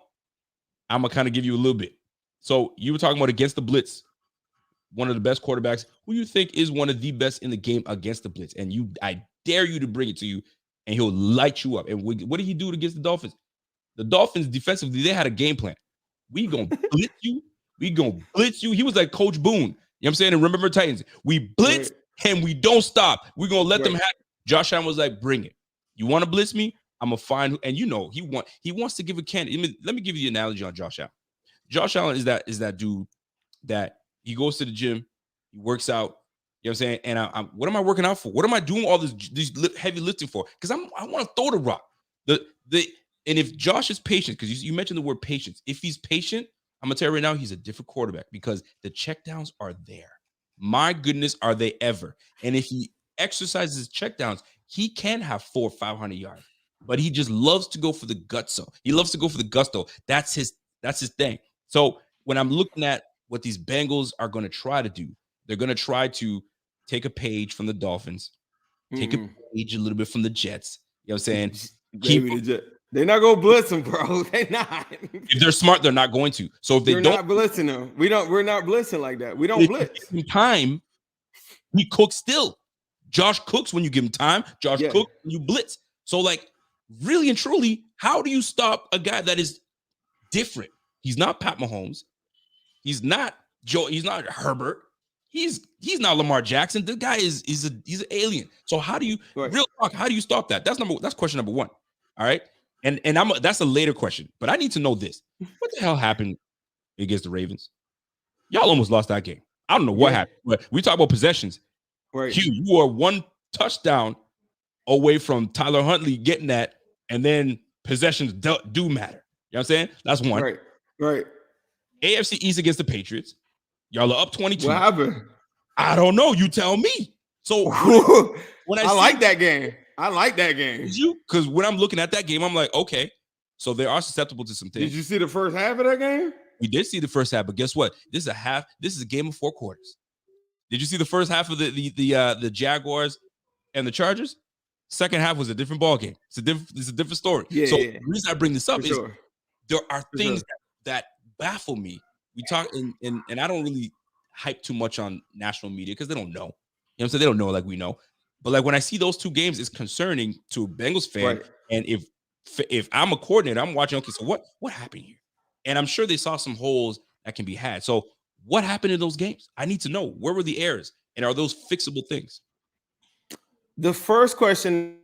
I'm gonna kind of give you a little bit. So you were talking about against the blitz, one of the best quarterbacks. Who you think is one of the best in the game against the blitz? And I dare you to bring it to you, and he'll light you up. And what did he do against the Dolphins? The Dolphins defensively, they had a game plan. We gonna blitz you. We gonna blitz you. He was like Coach Boone. You know what I'm saying? And remember Titans, we blitz and we don't stop. We're gonna let them have it. Josh Allen was like, bring it. You want to blitz me? I'm gonna find, and he wants to give a candidate. Let me give you the analogy on Josh Allen. Josh Allen is that dude that he goes to the gym, he works out. You know what I'm saying? And what am I working out for? What am I doing all these heavy lifting for? Because I want to throw the rock. And if Josh is patient, because you mentioned the word patience, if he's patient, I'm gonna tell you right now, he's a different quarterback because the checkdowns are there. My goodness, are they ever? And if he exercises checkdowns, he can have 400 or 500 yards. But he just loves to go for the gusto. He loves to go for the gusto. That's his thing. So when I'm looking at what these Bengals are going to try to do, they're going to try to take a page from the Dolphins, take a page a little bit from the Jets. You know what I'm saying? They're not going to blitz them, bro. They're not. If they're smart, they're not going to. So if they're not blitzing them, we're not blitzing like that. We don't blitz. In time, he cooks still. Josh cooks when you give him time. Josh cooks when you blitz. So like, really and truly, how do you stop a guy that is different? He's not Pat Mahomes. He's not Joe. He's not Herbert. He's not Lamar Jackson. The guy he's an alien. So how do you real talk? How do you stop that? That's question number one. All right. And that's a later question, but I need to know this. What the hell happened against the Ravens? Y'all almost lost that game. I don't know what happened, but we talk about possessions. Right. Hugh, you are one touchdown away from Tyler Huntley getting that, and then possessions do matter. You know what I'm saying? That's one. Right. AFC East against the Patriots. Y'all are up 22. What happened? I don't know. You tell me. So when I like that game. I like that game. Did you? Because when I'm looking at that game, I'm like, okay, so they are susceptible to some things. Did you see the first half of that game? We did see the first half, but guess what? This is a half. This is a game of 4 quarters. Did you see the first half of the Jaguars and the Chargers? Second half was a different ball game. It's a different story. Yeah, so yeah. The reason I bring this up is there are things sure. that baffle me. We talk and I don't really hype too much on national media because they don't know. You know what I'm saying? They don't know like we know. But like when I see those two games, it's concerning to a Bengals fan. Right. And if I'm a coordinator, I'm watching, okay, so what happened here? And I'm sure they saw some holes that can be had. So what happened in those games? I need to know. Where were the errors? And are those fixable things? The first question.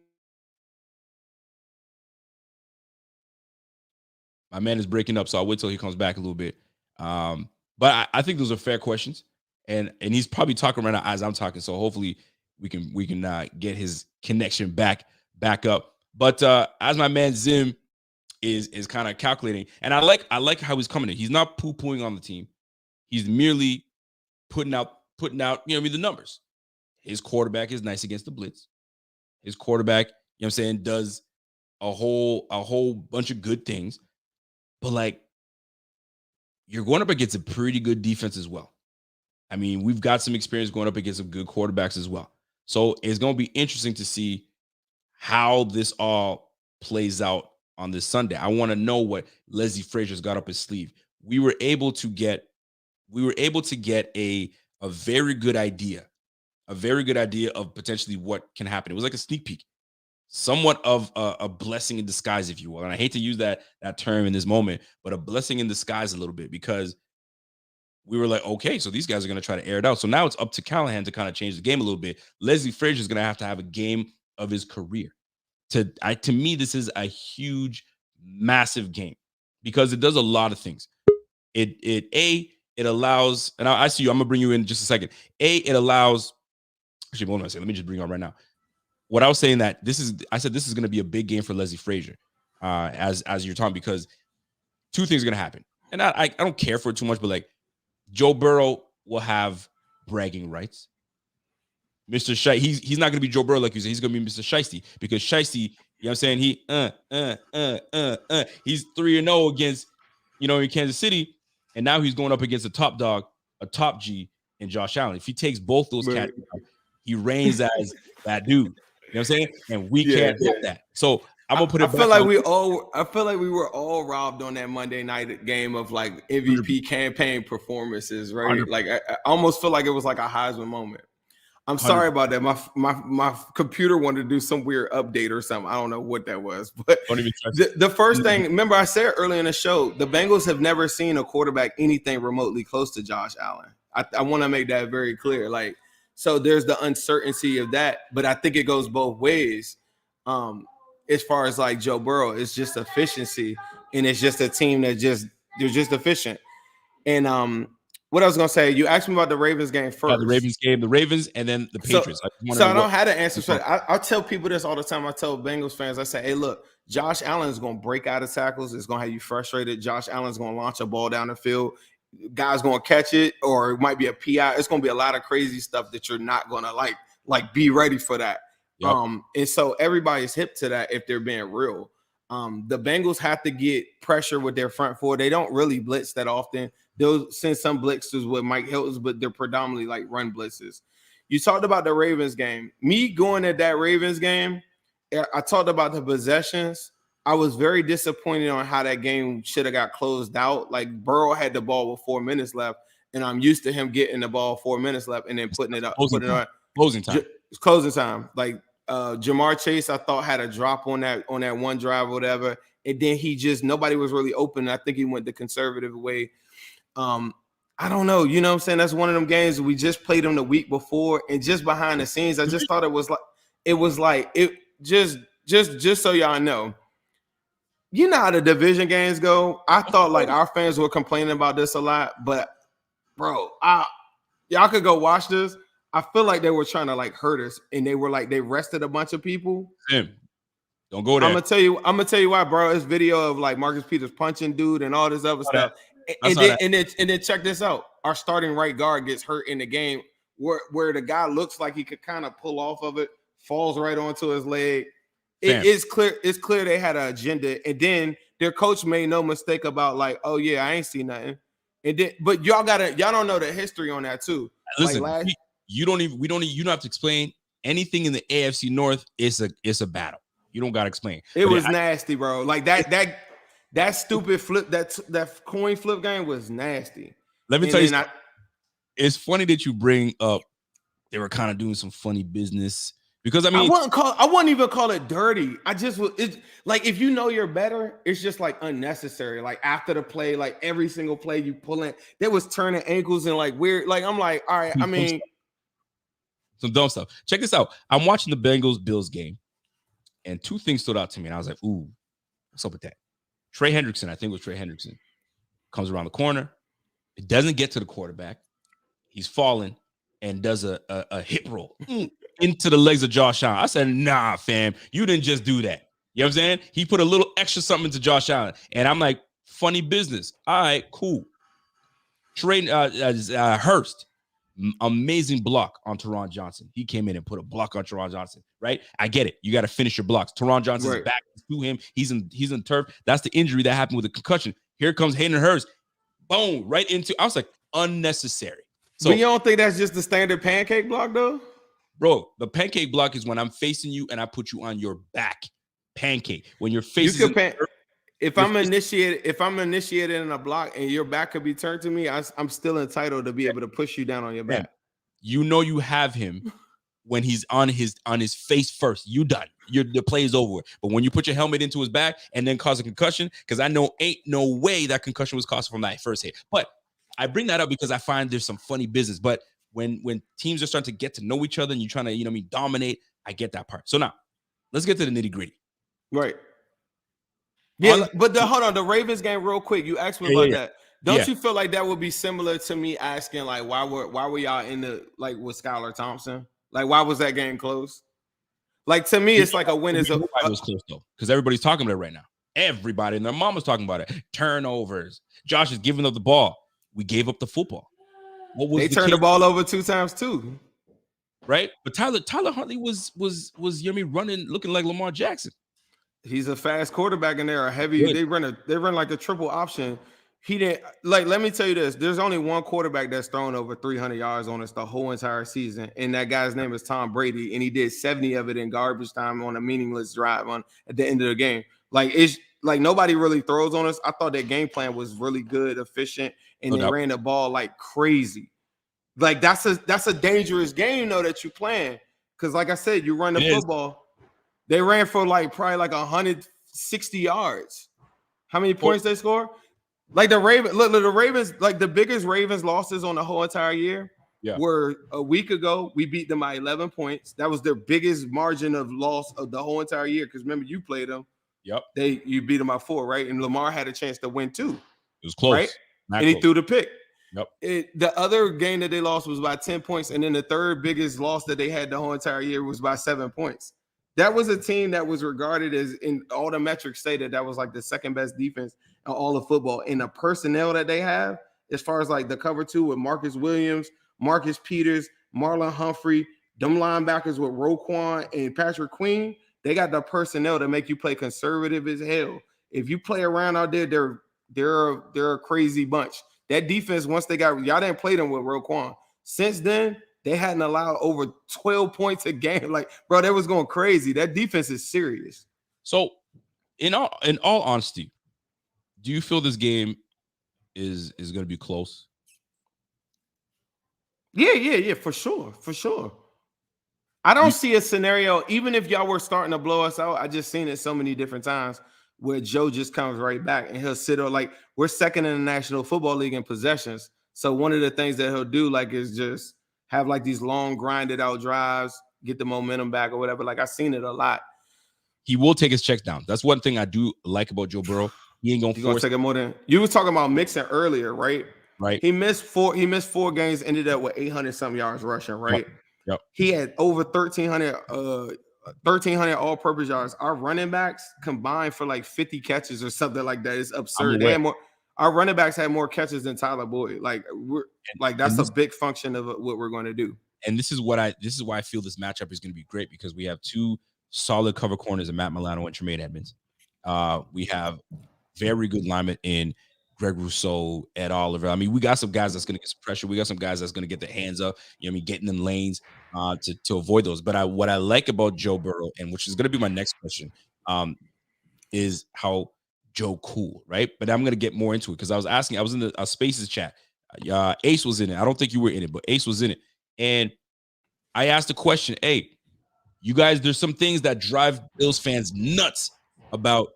My man is breaking up, so I'll wait till he comes back a little bit. But I think those are fair questions. And he's probably talking right now as I'm talking. So hopefully we can get his connection back up. But as my man Zim is kind of calculating, and I like how he's coming in. He's not poo-pooing on the team. He's merely putting out, the numbers. His quarterback is nice against the blitz. His quarterback, does a whole bunch of good things. But like, you're going up against a pretty good defense as well. I mean, we've got some experience going up against some good quarterbacks as well. So it's going to be interesting to see how this all plays out on this Sunday. I want to know what Leslie Frazier's got up his sleeve. We were able to get a very good idea of potentially what can happen. It was like a sneak peek, somewhat of a blessing in disguise, if you will. And I hate to use that term in this moment, but a blessing in disguise a little bit, because we were like, okay, so these guys are going to try to air it out. So now it's up to Callahan to kind of change the game a little bit. Leslie Frazier is going to have a game of his career. To me, this is a huge, massive game because it does a lot of things. It allows, and I see you. I'm gonna bring you in just a second. It allows. Actually, what am I saying? Let me just bring you on right now. What I was saying I said this is going to be a big game for Leslie Frazier, as you're talking, because two things are going to happen, and I don't care for it too much, but like Joe Burrow will have bragging rights. Mr. Shiesty, he's not going to be Joe Burrow like you said. He's going to be Mr. Shiesty, because Shiesty, you know what I'm saying? He's 3-0 against, in Kansas City, and now he's going up against a top dog, a top G in Josh Allen. If he takes both those cats, he reigns as that dude. You know what I'm saying? And we can't help that. So I'm gonna put it. I feel like we were all robbed on that Monday night game of like MVP campaign performances, right? 100%. Like I almost feel like it was like a Heisman moment. I'm sorry 100%. About that. My computer wanted to do some weird update or something. I don't know what that was. But the first thing, remember I said earlier in the show, the Bengals have never seen a quarterback anything remotely close to Josh Allen. I want to make that very clear. Like, so there's the uncertainty of that, but I think it goes both ways. As far as like Joe Burrow, it's just efficiency, and it's just a team that they're just efficient. And what I was gonna say, you asked me about the Ravens game first. Yeah, the Ravens game, the Ravens, and then the Patriots. So I don't have an answer for that. I tell people this all the time. I tell Bengals fans, I say, hey, look, Josh Allen is gonna break out of tackles. It's gonna have you frustrated. Josh Allen's gonna launch a ball down the field. Guy's gonna catch it, or it might be a PI. It's gonna be a lot of crazy stuff that you're not gonna like be ready for that. Yep. And so everybody's hip to that if they're being real. The Bengals have to get pressure with their front four. They don't really blitz that often. They'll send some blitzes with Mike Hilton's, but they're predominantly like run blitzes. You talked about the Ravens game. Me going at that Ravens game, I talked about the possessions. I was very disappointed on how that game should have got closed out. Like Burrow had the ball with 4 minutes left, and I'm used to him getting the ball 4 minutes left and then putting it up. Closing time. Closing time. Like Jamar Chase, I thought had a drop on that one drive or whatever, and then nobody was really open. I think he went the conservative way. I don't know. You know what I'm saying? That's one of them games we just played them the week before, and just behind the scenes, I just thought it was just so y'all know. You know how the division games go. I thought like our fans were complaining about this a lot, but bro, y'all could go watch this. I feel like they were trying to like hurt us, and they rested a bunch of people. Tim, don't go there. I'm gonna tell you why, bro. It's video of like Marcus Peters punching dude and all this other stuff. And then check this out. Our starting right guard gets hurt in the game where the guy looks like he could kind of pull off of it, falls right onto his leg. Fam. It's clear they had an agenda, and then their coach made no mistake about like, oh yeah, I ain't see nothing. And then, but y'all don't know the history on that too. Listen, like you don't have to explain anything in the AFC North. It's a battle. You don't gotta explain. It was nasty, bro. Like that stupid flip, that coin flip game was nasty. Let me tell you, it's funny that you bring up they were kind of doing some funny business. Because I mean, I wouldn't even call it dirty. It's like, if you know you're better, it's just like unnecessary. Like after the play, like every single play you pull in, there was turning ankles and like weird. Like I'm like, all right. I mean, some dumb stuff. Check this out. I'm watching the Bengals Bills game, and two things stood out to me. And I was like, ooh, what's up with that? Trey Hendrickson, I think it was Trey Hendrickson, comes around the corner. It doesn't get to the quarterback. He's falling and does a hip roll into the legs of Josh Allen. I said, nah, fam, you didn't just do that. You know what I'm saying? He put a little extra something into Josh Allen. And I'm like, funny business. All right, cool. Trey Hurst, amazing block on Teron Johnson. He came in and put a block on Teron Johnson, right? I get it. You got to finish your blocks. Teron Johnson's back to him. He's in turf. That's the injury that happened with the concussion. Here comes Hayden Hurst. Boom, right into. I was like, unnecessary. So, but you don't think that's just the standard pancake block, though? Bro, the pancake block is when I'm facing you and I put you on your back. Pancake. When your face is if I'm initiated in a block and your back could be turned to me, I'm still entitled to be able to push you down on your back. You know you have him when he's on his face first. You done. The play is over. But when you put your helmet into his back and then cause a concussion, because I know ain't no way that concussion was caused from that first hit. But I bring that up because I find there's some funny business. But when teams are starting to get to know each other and you're trying to, dominate, I get that part. So now, let's get to the nitty-gritty. Right. Yeah, but hold on, the Ravens game real quick. You asked me about that. Don't you feel like that would be similar to me asking, like, why were y'all in the, like, with Skylar Thompson? Like, why was that game close? Like, to me, it's like a win is a... It was close, though, because everybody's talking about it right now. Everybody and their mama's talking about it. Turnovers. Josh is giving up the ball. We gave up the football. They turned the ball over 2 times too, right? But Tyler Huntley was running, looking like Lamar Jackson. He's a fast quarterback, and they're a heavy. Good. They run like a triple option. He didn't like. Let me tell you this: there's only one quarterback that's thrown over 300 yards on us the whole entire season, and that guy's name is Tom Brady, and he did 70 of it in garbage time on a meaningless drive at the end of the game. Like, it's like nobody really throws on us. I thought that game plan was really good, efficient, and they ran the ball like crazy. Like, that's a dangerous game though that you playing, because like I said, you run the football. They ran for probably 160 yards. How many points they score? Like the Ravens, look, the Ravens, like the biggest Ravens losses on the whole entire year were a week ago. We beat them by 11 points. That was their biggest margin of loss of the whole entire year. Because remember, you played them. Yep. You beat them by 4, right? And Lamar had a chance to win too. It was close. Right? And he threw the pick. Yep. The other game that they lost was by 10 points. And then the third biggest loss that they had the whole entire year was by 7 points. That was a team that was regarded as, in all the metrics stated, that was like the second best defense in all of football. And the personnel that they have, as far as like the cover 2 with Marcus Williams, Marcus Peters, Marlon Humphrey, them linebackers with Roquan and Patrick Queen, they got the personnel to make you play conservative as hell. If you play around out there, they're a crazy bunch. That defense, once y'all didn't play them with Roquan. Since then, they hadn't allowed over 12 points a game. Like, bro, that was going crazy. That defense is serious. So, in all honesty, do you feel this game is going to be close? Yeah, for sure. I don't see a scenario, even if y'all were starting to blow us out. I just seen it so many different times where Joe just comes right back and he'll sit like, we're second in the National Football League in possessions. So one of the things that he'll do is just have like these long grinded out drives, get the momentum back or whatever. Like, I've seen it a lot. He will take his checks down. That's one thing I do like about Joe Burrow. He ain't gonna take it more than you were talking about mixing earlier, right? Right. He missed 4 games, ended up with 800 something yards rushing, right? Yep. He had over 1,300 all-purpose yards. Our running backs combined for like 50 catches or something like that. It's absurd. Our running backs had more catches than Tyler Boyd. Like, that's a big function of what we're going to do. And this is why I feel this matchup is going to be great, because we have two solid cover corners in Matt Milano and Tremaine Edmonds. We have very good linemen in Greg Rousseau, Ed Oliver. I mean, we got some guys that's going to get some pressure. We got some guys that's going to get their hands up, getting in lanes to avoid those. But what I like about Joe Burrow, and which is going to be my next question, is how Joe cool, right? But I'm going to get more into it, because I was in the Spaces chat. Ace was in it. I don't think you were in it, but Ace was in it. And I asked the question, hey, you guys, there's some things that drive Bills fans nuts about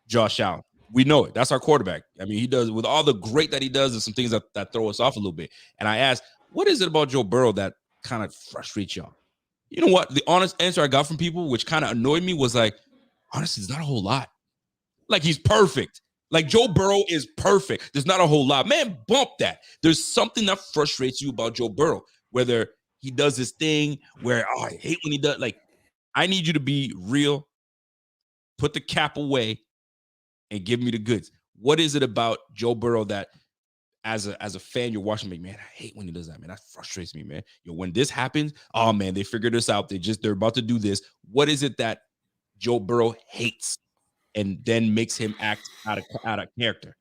Josh Allen. We know it. That's our quarterback. I mean, he does, with all the great that he does, there's some things that throw us off a little bit. And I asked, what is it about Joe Burrow that kind of frustrates y'all? You know what? The honest answer I got from people, which kind of annoyed me, was like, honestly, it's not a whole lot. Like, he's perfect. Like, Joe Burrow is perfect. There's not a whole lot. Man, bump that. There's something that frustrates you about Joe Burrow, whether he does this thing where, I hate when he does. Like, I need you to be real, put the cap away, and give me the goods. What is it about Joe Burrow that, as a fan, you're watching me, man, I hate when he does that, man. That frustrates me, man. When this happens, oh man, they figured this out. They're about to do this. What is it that Joe Burrow hates and then makes him act out of character?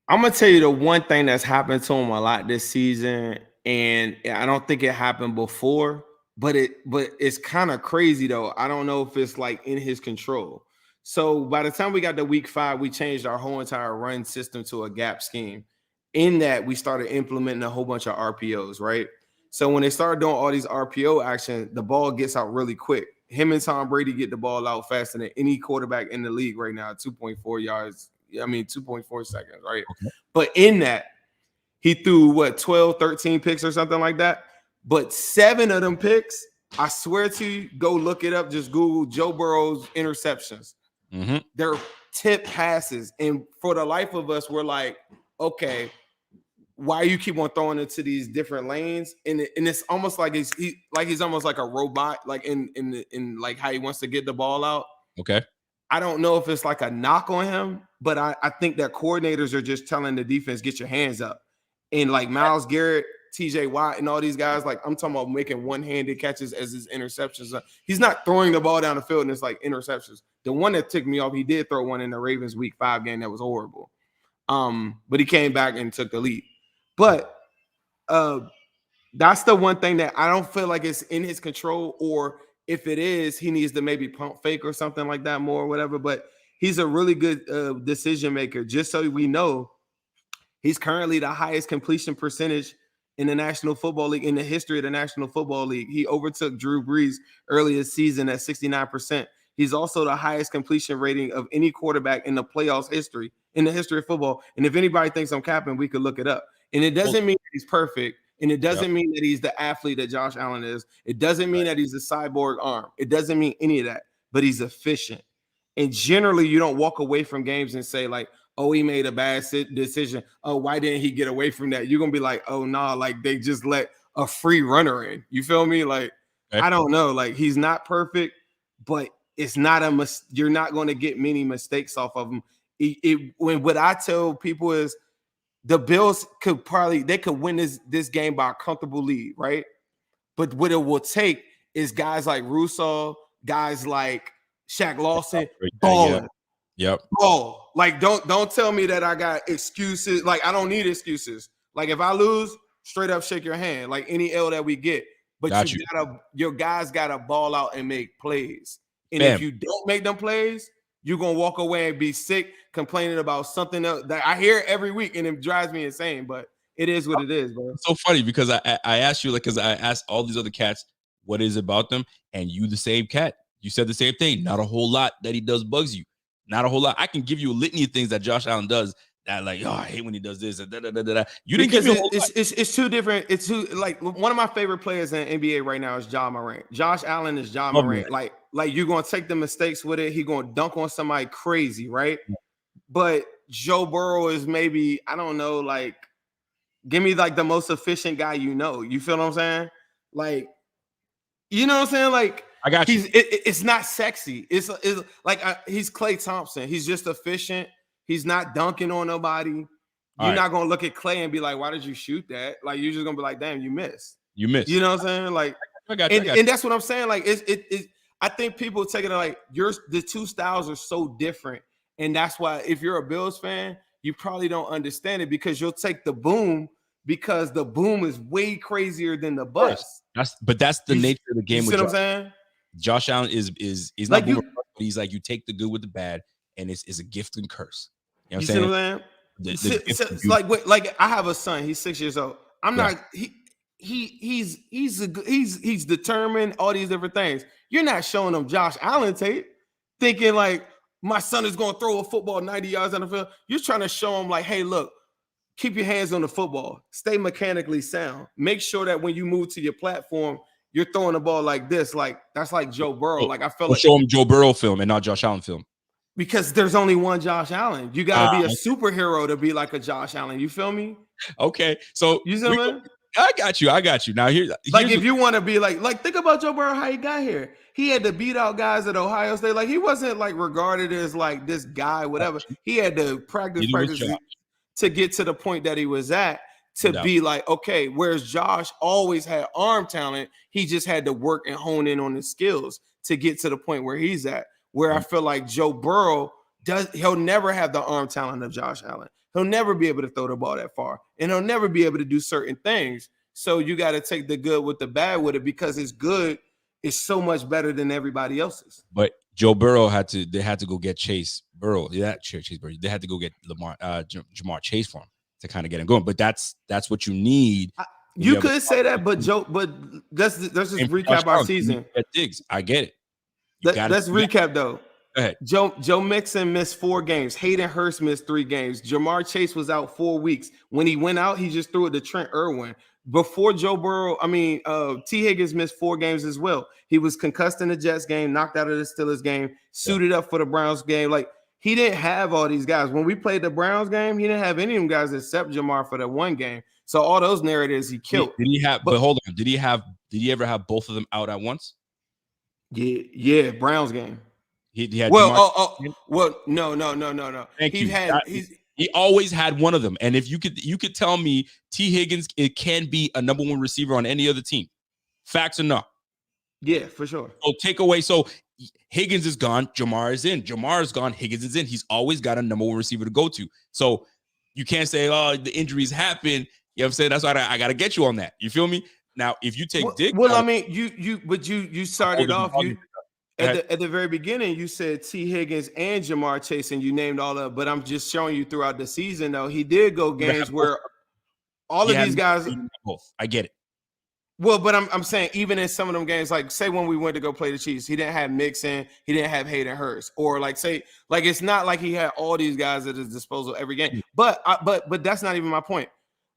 I'm gonna tell you the one thing that's happened to him a lot this season, and I don't think it happened before, but it's kind of crazy though. I don't know if it's like in his control. So by the time we got to week 5, we changed our whole entire run system to a gap scheme. In that, we started implementing a whole bunch of RPOs, right? So when they started doing all these RPO action, the ball gets out really quick. Him and Tom Brady get the ball out faster than any quarterback in the league right now, 2.4 yards. 2.4 seconds, right? Okay. But in that, he threw 12, 13 picks or something like that. But 7 of them picks, I swear to you, go look it up. Just Google Joe Burrow's interceptions. Mm-hmm. They're tip passes. And for the life of us, we're like, okay, why you keep on throwing into these different lanes? And it's almost like he's almost like a robot, like in like how he wants to get the ball out. Okay. I don't know if it's like a knock on him, but I think that coordinators are just telling the defense, get your hands up. And like Myles Garrett, TJ Watt, and all these guys, like I'm talking about making one-handed catches as his interceptions. He's not throwing the ball down the field and it's like interceptions. The one that ticked me off, he did throw one in the Ravens week 5 game that was horrible. But he came back and took the lead. But that's the one thing that I don't feel like it's in his control, or if it is, he needs to maybe pump fake or something like that more or whatever. But he's a really good decision maker. Just so we know, he's currently the highest completion percentage in the National Football League, in the history of the National Football League. He overtook Drew Brees earlier this season at 69%. He's also the highest completion rating of any quarterback in the playoffs history, in the history of football. And if anybody thinks I'm capping, we could look it up. And it doesn't mean that he's perfect. And it doesn't mean that he's the athlete that Josh Allen is. It doesn't mean that he's a cyborg arm. It doesn't mean any of that. But he's efficient. And generally, you don't walk away from games and say, like, oh, he made a bad decision. Oh, why didn't he get away from that? You're going to be like, oh, nah, like they just let a free runner in. You feel me? Like, I don't know. Like, he's not perfect, but it's not you're not going to get many mistakes off of him. When what I tell people is the Bills could win this game by a comfortable lead, right? But what it will take is guys like Rousseau, guys like Shaq Lawson, balling. Yep. Ball. Like, don't tell me that I got excuses. Like, I don't need excuses. Like, if I lose, straight up shake your hand. Like any L that we get. But your guys gotta ball out and make plays. And if you don't make them plays, you're gonna walk away and be sick, complaining about something else that I hear every week, and it drives me insane. But it is what it is, bro. It's so funny because I asked you, like, because I asked all these other cats what is about them, and you the same cat. You said the same thing. Not a whole lot that he does bugs you. Not a whole lot. I can give you a litany of things that Josh Allen does that, like, oh, I hate when he does this. You didn't give me it's two different. It's two, like, one of my favorite players in NBA right now is Ja Morant. Josh Allen is Ja Morant. Like you're gonna take the mistakes with it. He gonna dunk on somebody crazy, right? Yeah. But Joe Burrow is maybe, I don't know, like, give me like the most efficient guy you know. You feel what I'm saying? Like, you know what I'm saying? Like, I got you. It's not sexy. It's like he's Klay Thompson. He's just efficient. He's not dunking on nobody. You're not gonna look at Klay and be like, "Why did you shoot that?" Like, you're just gonna be like, "Damn, you missed." You missed. You know what I'm saying? Like, I got you. and that's what I'm saying. Like, it I think people take it like the two styles are so different, and that's why if you're a Bills fan, you probably don't understand it because you'll take the boom because the boom is way crazier than the bust. That's the nature of the game. You see what I'm saying? Josh Allen is he's like not boomer, but he's like you take the good with the bad, and it's a gift and curse. You know what I'm saying? saying? It's like I have a son. He's 6 years old. I'm not. He's determined. All these different things. You're not showing him Josh Allen tape, thinking like my son is going to throw a football 90 yards on the field. You're trying to show him like, hey, look, keep your hands on the football. Stay mechanically sound. Make sure that when you move to your platform, you're throwing the ball like this. Like that's like Joe Burrow. Like I feel like show him Joe Burrow film and not Josh Allen film. Because there's only one Josh Allen. You got to be a superhero to be like a Josh Allen. You feel me? Okay. So you see what I got you. Now here's if you want to be like think about Joe Burrow, how he got here. He had to beat out guys at Ohio State. Like he wasn't like regarded as like this guy, whatever. He had to practice to get to the point that he was at to be like, okay, whereas Josh always had arm talent, he just had to work and hone in on his skills to get to the point where he's at. Where I feel like Joe Burrow he'll never have the arm talent of Josh Allen. He'll never be able to throw the ball that far, and he'll never be able to do certain things. So you got to take the good with the bad with it because his good is so much better than everybody else's. But Joe Burrow they had to go get Chase Burrow. Yeah, Chase Burrow. They had to go get Jamar Chase for him to kind of get him going. But that's what you need. You could say that, but let's just recap our season. Diggs, I get it. Let's recap though. Go ahead. Joe Mixon missed 4 games. Hayden Hurst missed 3 games. Jamar Chase was out 4 weeks. When he went out, he just threw it to Trent Irwin. Before Joe Burrow, T. Higgins missed 4 games as well. He was concussed in the Jets game, knocked out of the Steelers game, suited up for the Browns game. Like he didn't have all these guys. When we played the Browns game, he didn't have any of them guys except Jamar for that one game. So all those narratives he killed. Did he have? But hold on. Did he ever have both of them out at once? Yeah, Browns game. He had no. Thank you. He always had one of them. And if you could tell me T. Higgins, it can be a number 1 receiver on any other team. Facts or not? Yeah, for sure. So take away. So Higgins is gone. Jamar is in. Jamar is gone. Higgins is in. He's always got a number 1 receiver to go to. So you can't say, oh, the injuries happen. You know what I'm saying? That's why I got to get you on that. You feel me? Now, if you take Dick. Well, you started off. At the very beginning, you said T. Higgins and Jamar Chase, and you named all of. But I'm just showing you throughout the season, though, he did go games where all of these guys. Both. I get it. Well, but I'm saying even in some of them games, like say when we went to go play the Chiefs, he didn't have Mixon, he didn't have Hayden Hurst, or it's not like he had all these guys at his disposal every game. But that's not even my point.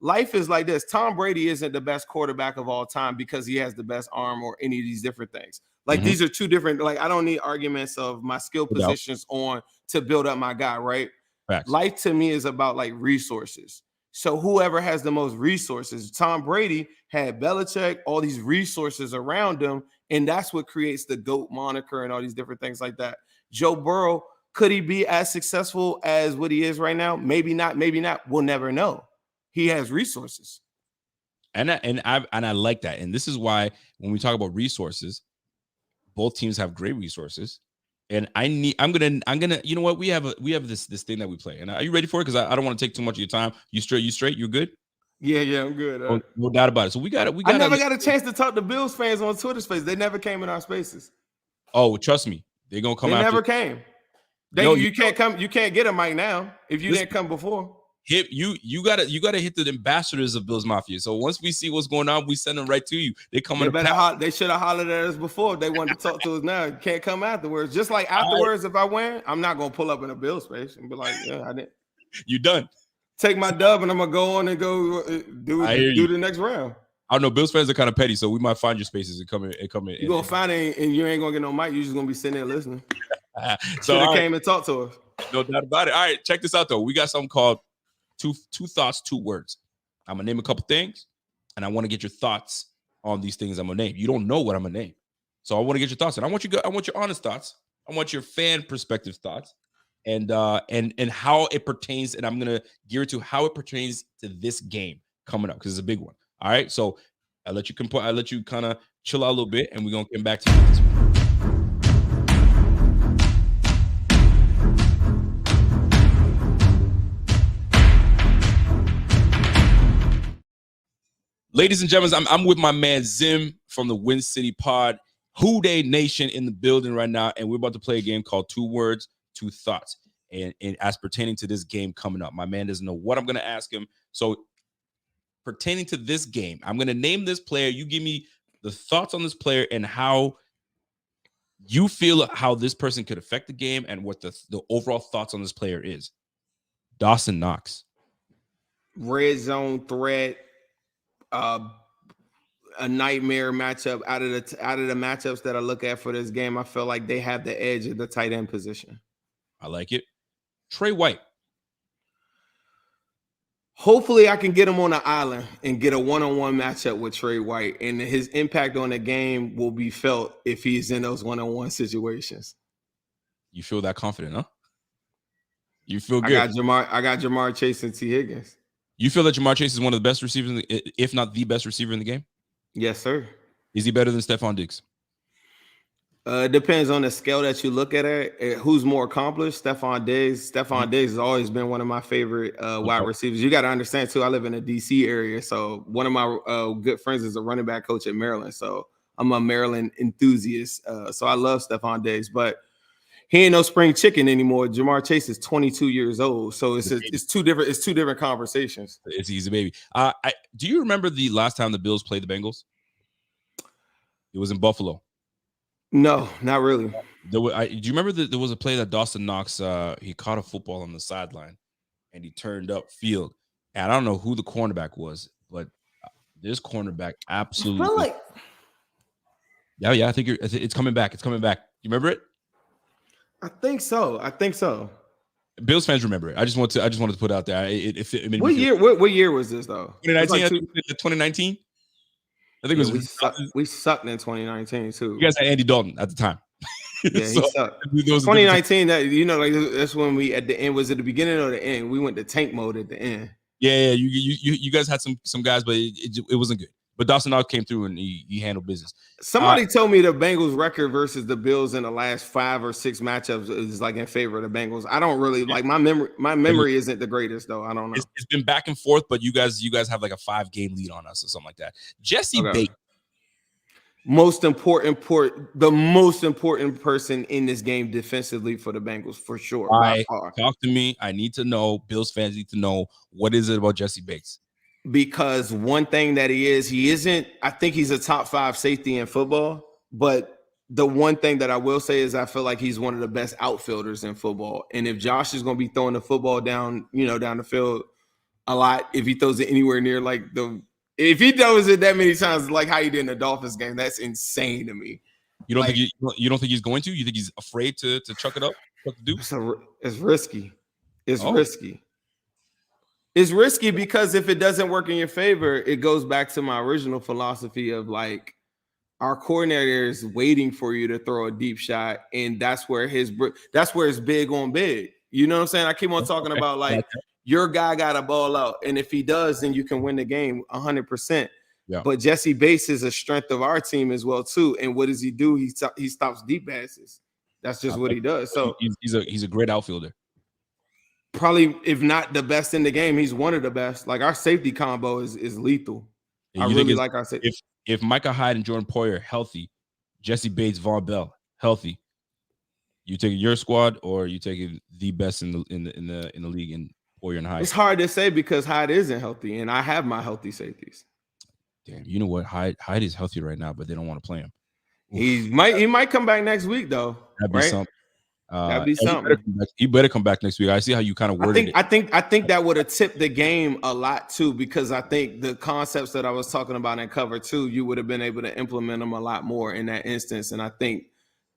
Life is like this. Tom Brady isn't the best quarterback of all time because he has the best arm or any of these different things. Like these are 2 different. Like I don't need arguments of my skill positions on to build up my guy. Right. Facts. Life to me is about like resources. So whoever has the most resources, Tom Brady had Belichick, all these resources around him, and that's what creates the GOAT moniker and all these different things like that. Joe Burrow, could he be as successful as what he is right now? Maybe not. Maybe not. We'll never know. He has resources, and I like that. And this is why when we talk about resources, both teams have great resources. And I'm gonna, you know what? We have this thing that we play. And are you ready for it? Because I don't want to take too much of your time. You straight? You're good? Yeah, I'm good. No doubt about it. So we got. I never got a chance to talk to Bills fans on Twitter space. They never came in our spaces. Oh, trust me, they're gonna come. They never came. You can't come. You can't get a mic now if you didn't come before. You gotta hit the ambassadors of Bills Mafia. So once we see what's going on, we send them right to you. They come in. They should have hollered at us before. They wanted to talk to us now. You can't come afterwards. Just like afterwards, if I win, I'm not gonna pull up in a Bills space and be like, yeah, I didn't. You done. Take my dub and I'm gonna go on and go do the next round. I don't know. Bills fans are kind of petty, so we might find your spaces and come in. You're gonna find it and you ain't gonna get no mic. You're just gonna be sitting there listening. So they came and talked to us. No doubt about it. All right, check this out though. We got something called two thoughts, 2 words. I'm gonna name a couple things, and I want to get your thoughts on these things I'm gonna name. You don't know what I'm gonna name, so I want to get your thoughts, and I want your honest thoughts. I want your fan perspective thoughts, and how it pertains. And I'm gonna gear it to how it pertains to this game coming up because it's a big one. All right, so I let you kind of chill out a little bit, and we're gonna come back to you. Ladies and gentlemen, I'm with my man Zim from the Win City Pod. Who Dey Nation in the building right now, and we're about to play a game called 2 Words, 2 Thoughts. And as pertaining to this game coming up, my man doesn't know what I'm going to ask him. So pertaining to this game, I'm going to name this player. You give me the thoughts on this player and how you feel how this person could affect the game and what the overall thoughts on this player is. Dawson Knox. Red zone threat. A nightmare matchup out of the matchups that I look at for this game. I feel like they have the edge at the tight end position. I like it. Trey White. Hopefully I can get him on the island and get a one-on-one matchup with Trey White, and his impact on the game will be felt if he's in those one-on-one situations. You feel that confident, huh? You feel good. I got Jamar Chase and T. Higgins. You feel that Jamar Chase is one of the best receivers, if not the best receiver in the game? Yes, sir. Is he better than Stephon Diggs? It depends on the scale that you look at it. Who's more accomplished? Stephon Diggs. Stephon Diggs has always been one of my favorite wide receivers. You got to understand, too, I live in the D.C. area. So one of my good friends is a running back coach at Maryland. So I'm a Maryland enthusiast. So I love Stephon Diggs. But he ain't no spring chicken anymore. Jamar Chase is 22 years old. So it's two different conversations. He's a baby. Do you remember the last time the Bills played the Bengals? It was in Buffalo. No, not really. Do you remember that there was a play that Dawson Knox, he caught a football on the sideline and he turned up field. And I don't know who the cornerback was, but this cornerback absolutely. I feel like... Yeah, I think it's coming back. It's coming back. You remember it? I think so. Bills fans remember it. I just wanted to put it out there. What year was this though? 2019. 2019. I think it was. We sucked in 2019 too. You guys had Andy Dalton at the time. Yeah, so, he sucked. 2019. That's when we at the end. Was it the beginning or the end? We went to tank mode at the end. Yeah. You guys had some guys, but it wasn't good. But Dawson Knox came through and he handled business. Somebody told me the Bengals record versus the Bills in the last 5 or 6 matchups is like in favor of the Bengals. I don't really like my memory. My memory isn't the greatest though. I don't know. It's been back and forth, but you guys have like a 5-game lead on us or something like that. Jesse Bates. The most important person in this game defensively for the Bengals for sure. Talk to me. I need to know. Bills fans need to know, what is it about Jesse Bates? Because one thing that he isn't, I think he's a top 5 safety in football. But the one thing that I will say is I feel like he's one of the best outfielders in football. And if Josh is going to be throwing the football down the field a lot, if he throws it anywhere near if he throws it that many times like how he did in the Dolphins game, that's insane to me. You don't think he's going to? You think he's afraid to chuck it up? What to do? It's risky. Risky. It's risky because if it doesn't work in your favor, it goes back to my original philosophy of like our coordinator is waiting for you to throw a deep shot, and that's where it's big on big. You know what I'm saying? I keep on talking about like your guy got a ball out, and if he does, then you can win the game 100%. Yeah. But Jesse Bates is a strength of our team as well too. And what does he do? He stops deep passes. That's just what he does. So he's a great outfielder. Probably, if not the best in the game, he's one of the best. Like our safety combo is lethal. I really like our safety. If Micah Hyde and Jordan Poyer healthy, Jesse Bates, Von Bell healthy, you taking your squad or you taking the best in the league in Poyer and Hyde? It's hard to say because Hyde isn't healthy, and I have my healthy safeties. Damn, you know what? Hyde is healthy right now, but they don't want to play him. He might come back next week though. That'd be something. That'd be something. He better come back next week. I see how you kind of worded it. I think that would have tipped the game a lot too, because I think the concepts that I was talking about in cover 2, you would have been able to implement them a lot more in that instance. And I think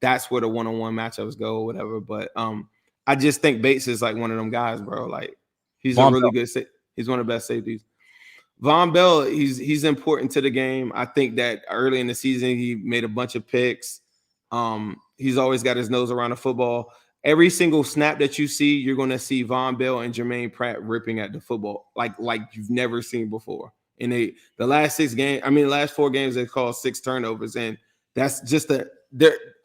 that's where the one-on-one matchups go or whatever. But I just think Bates is like one of them guys, bro. Like he's a really good. He's one of the best safeties. Von Bell, he's important to the game. I think that early in the season he made a bunch of picks. He's always got his nose around the football. Every single snap that you see, you're going to see Von Bell and Jermaine Pratt ripping at the football like you've never seen before. And the last 4 games, they called 6 turnovers. And that's just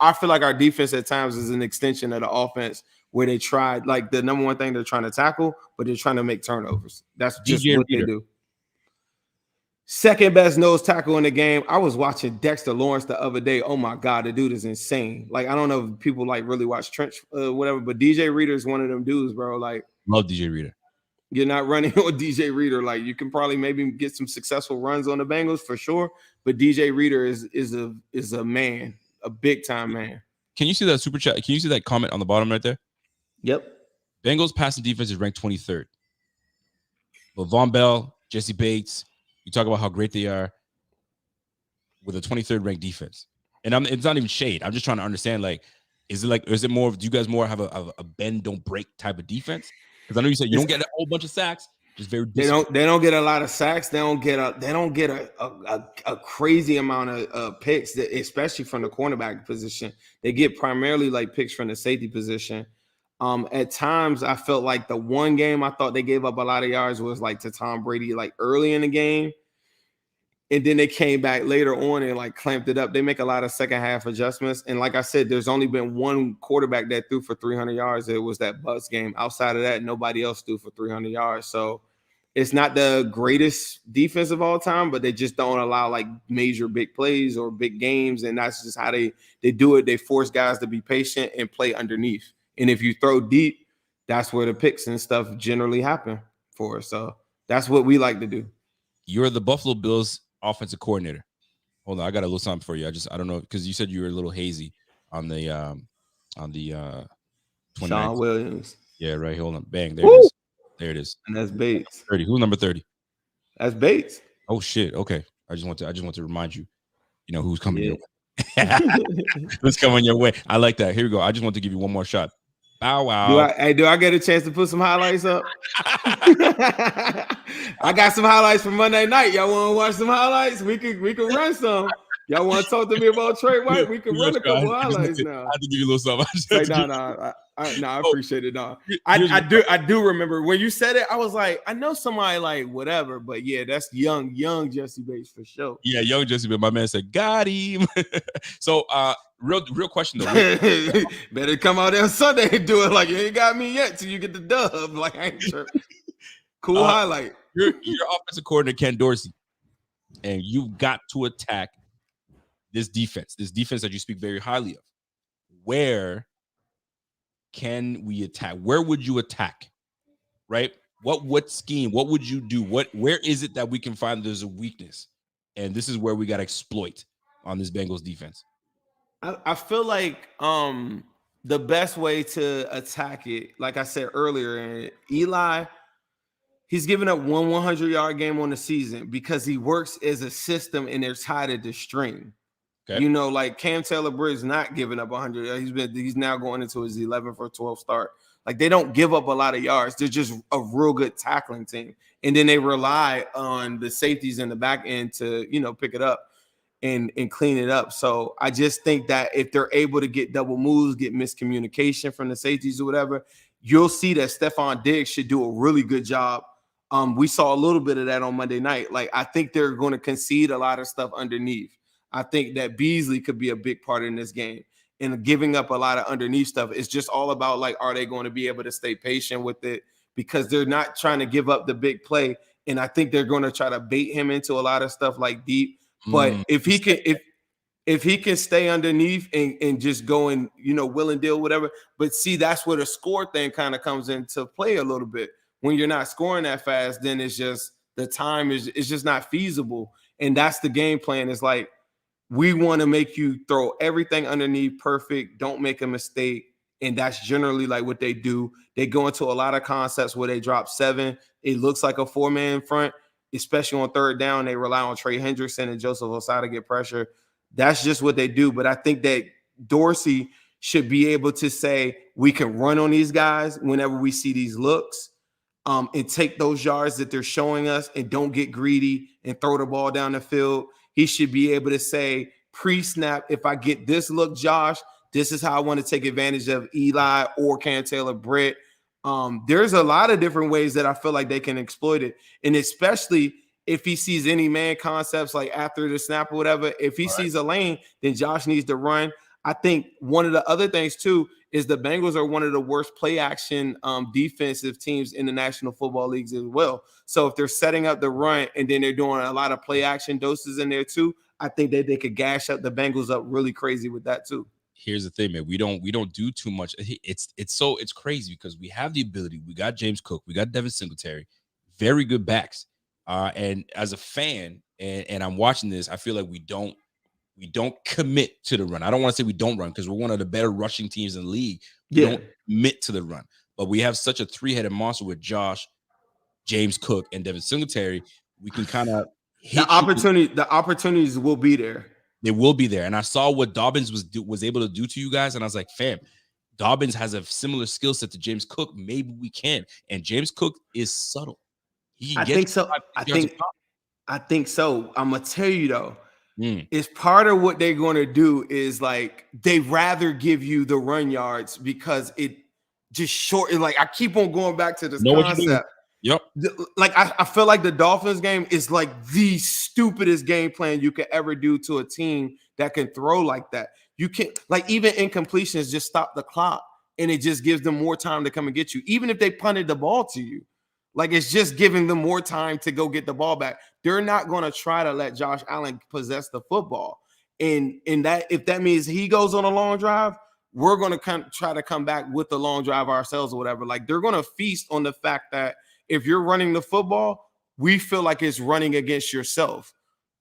I feel like our defense at times is an extension of the offense where they tried, like the number one thing they're trying to tackle, but they're trying to make turnovers. That's just DJ what Reader. they do. Second best nose tackle in the game. I was watching Dexter Lawrence the other day. Oh my God, the dude is insane. Like, I don't know if people like really watch Trench, whatever, but DJ Reader is one of them dudes, bro. Like, love DJ Reader. You're not running with DJ Reader. Like, you can probably maybe get some successful runs on the Bengals for sure, but DJ Reader is a man, a big time man. Can you see that super chat? Can you see that comment on the bottom right there? Yep. Bengals passing defense is ranked 23rd. But Von Bell, Jesse Bates, you talk about how great they are with a 23rd ranked defense. And it's not even shade. I'm just trying to understand, like, is it more, do you guys more have a bend, don't break type of defense? Because I know you said you don't get a whole bunch of sacks, just very disciplined. They don't get a lot of sacks. They don't get a crazy amount of picks, especially from the cornerback position. They get primarily like picks from the safety position. At times, I felt like the one game I thought they gave up a lot of yards was like to Tom Brady, like early in the game. And then they came back later on and like clamped it up. They make a lot of second half adjustments. And like I said, there's only been one quarterback that threw for 300 yards. It was that Bucs game. Outside of that, nobody else threw for 300 yards. So it's not the greatest defense of all time, but they just don't allow like major big plays or big games. And that's just how they do it. They force guys to be patient and play underneath. And if you throw deep, that's where the picks and stuff generally happen for us. So that's what we like to do. You're the Buffalo Bills offensive coordinator. Hold on, I got a little something for you. I don't know, because you said you were a little hazy on the 29th. Sean Williams. Yeah, right. Hold on. Bang. There it is. There it is. And that's Bates. 30. Who's number 30? That's Bates. Oh shit. Okay. I just want to remind you, who's coming your way. Who's coming your way. I like that. Here we go. I just want to give you one more shot. Bow wow. Do I get a chance to put some highlights up? I got some highlights from Monday night. Y'all want to watch some highlights? We can run some. Y'all want to talk to me about Trey White? We can run a couple highlights now. I have to give you a little something. I appreciate it. No, I do remember when you said it. I was like, I know somebody like whatever, but yeah, that's young Jesse Bates for sure. Yeah, young Jesse Bates. My man said, got him. So, real question though. Better come out there on Sunday and do it like you ain't got me yet till you get the dub. Like, I ain't sure. Cool highlight. You're offensive coordinator Ken Dorsey, and you've got to attack this defense that you speak very highly of. Where can we attack? Where would you attack? Right? What scheme? What would you do? Where is it that we can find there's a weakness? And this is where we got to exploit on this Bengals defense. I feel like the best way to attack it, like I said earlier, Eli, he's given up one 100-yard game on the season because he works as a system and they're tied at the string. Okay. Like Cam Taylor-Britt's not giving up 100. He's now going into his 11th or 12th start. Like, they don't give up a lot of yards. They're just a real good tackling team. And then they rely on the safeties in the back end to, pick it up and clean it up. So I just think that if they're able to get double moves, get miscommunication from the safeties or whatever, you'll see that Stephon Diggs should do a really good job. We saw a little bit of that on Monday night. Like, I think they're going to concede a lot of stuff underneath. I think that Beasley could be a big part in this game, and giving up a lot of underneath stuff. It's just all about, like, are they going to be able to stay patient with it? Because they're not trying to give up the big play. And I think they're going to try to bait him into a lot of stuff like deep. But if he can stay underneath and just go and, will and deal, whatever. But see, that's where the score thing kind of comes into play a little bit. When you're not scoring that fast, then it's just the time is just not feasible. And that's the game plan. It's like, we want to make you throw everything underneath perfect. Don't make a mistake. And that's generally like what they do. They go into a lot of concepts where they drop 7. It looks like a 4-man front, especially on third down. They rely on Trey Hendrickson and Joseph Osai to get pressure. That's just what they do. But I think that Dorsey should be able to say, we can run on these guys whenever we see these looks, and take those yards that they're showing us and don't get greedy and throw the ball down the field. He should be able to say pre-snap, if I get this look, Josh, this is how I want to take advantage of Eli or Cam Taylor-Britt. There's a lot of different ways that I feel like they can exploit it. And especially if he sees any man concepts like after the snap or whatever, if he sees a lane, then Josh needs to run. I think one of the other things too is the Bengals are one of the worst play action defensive teams in the National Football Leagues as well. So if they're setting up the run and then they're doing a lot of play action doses in there too, I think that they could gash up the Bengals up really crazy with that too. Here's the thing, man. We don't do too much. It's crazy because we have the ability. We got James Cook, we got Devin Singletary, very good backs. And as a fan, and I'm watching this, I feel like we don't commit to the run. I don't want to say we don't run because we're one of the better rushing teams in the league. We don't commit to the run, but we have such a three-headed monster with Josh, James Cook, and Devin Singletary. We can kind of the opportunities will be there. They will be there. And I saw what Dobbins was able to do to you guys, and I was like, fam, Dobbins has a similar skill set to James Cook. Maybe we can. And James Cook is subtle. I think so. I think so. I'm gonna tell you though, it's part of what they're going to do is like they rather give you the run yards because it just short. Like I keep on going back to this concept. Yep. Like I feel like the Dolphins game is like the stupidest game plan you could ever do to a team that can throw like that. You can like even incompletions just stop the clock and it just gives them more time to come and get you. Even if they punted the ball to you, like it's just giving them more time to go get the ball back. They're not going to try to let Josh Allen possess the football. And that if that means he goes on a long drive, we're going to try to come back with the long drive ourselves or whatever. Like they're going to feast on the fact that if you're running the football, we feel like it's running against yourself.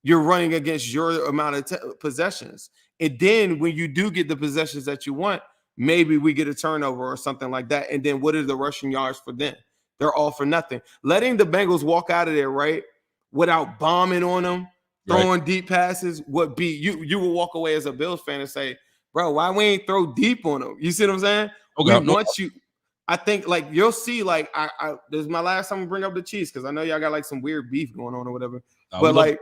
You're running against your amount of possessions. And then when you do get the possessions that you want, maybe we get a turnover or something like that. And then what are the rushing yards for them? They're all for nothing. Letting the Bengals walk out of there, right, without bombing on them, throwing deep passes would be you will walk away as a Bills fan and say, bro, why we ain't throw deep on them? You see what I'm saying? Okay, I think like you'll see, like I this is my last time to bring up the Chiefs because I know y'all got like some weird beef going on or whatever. But like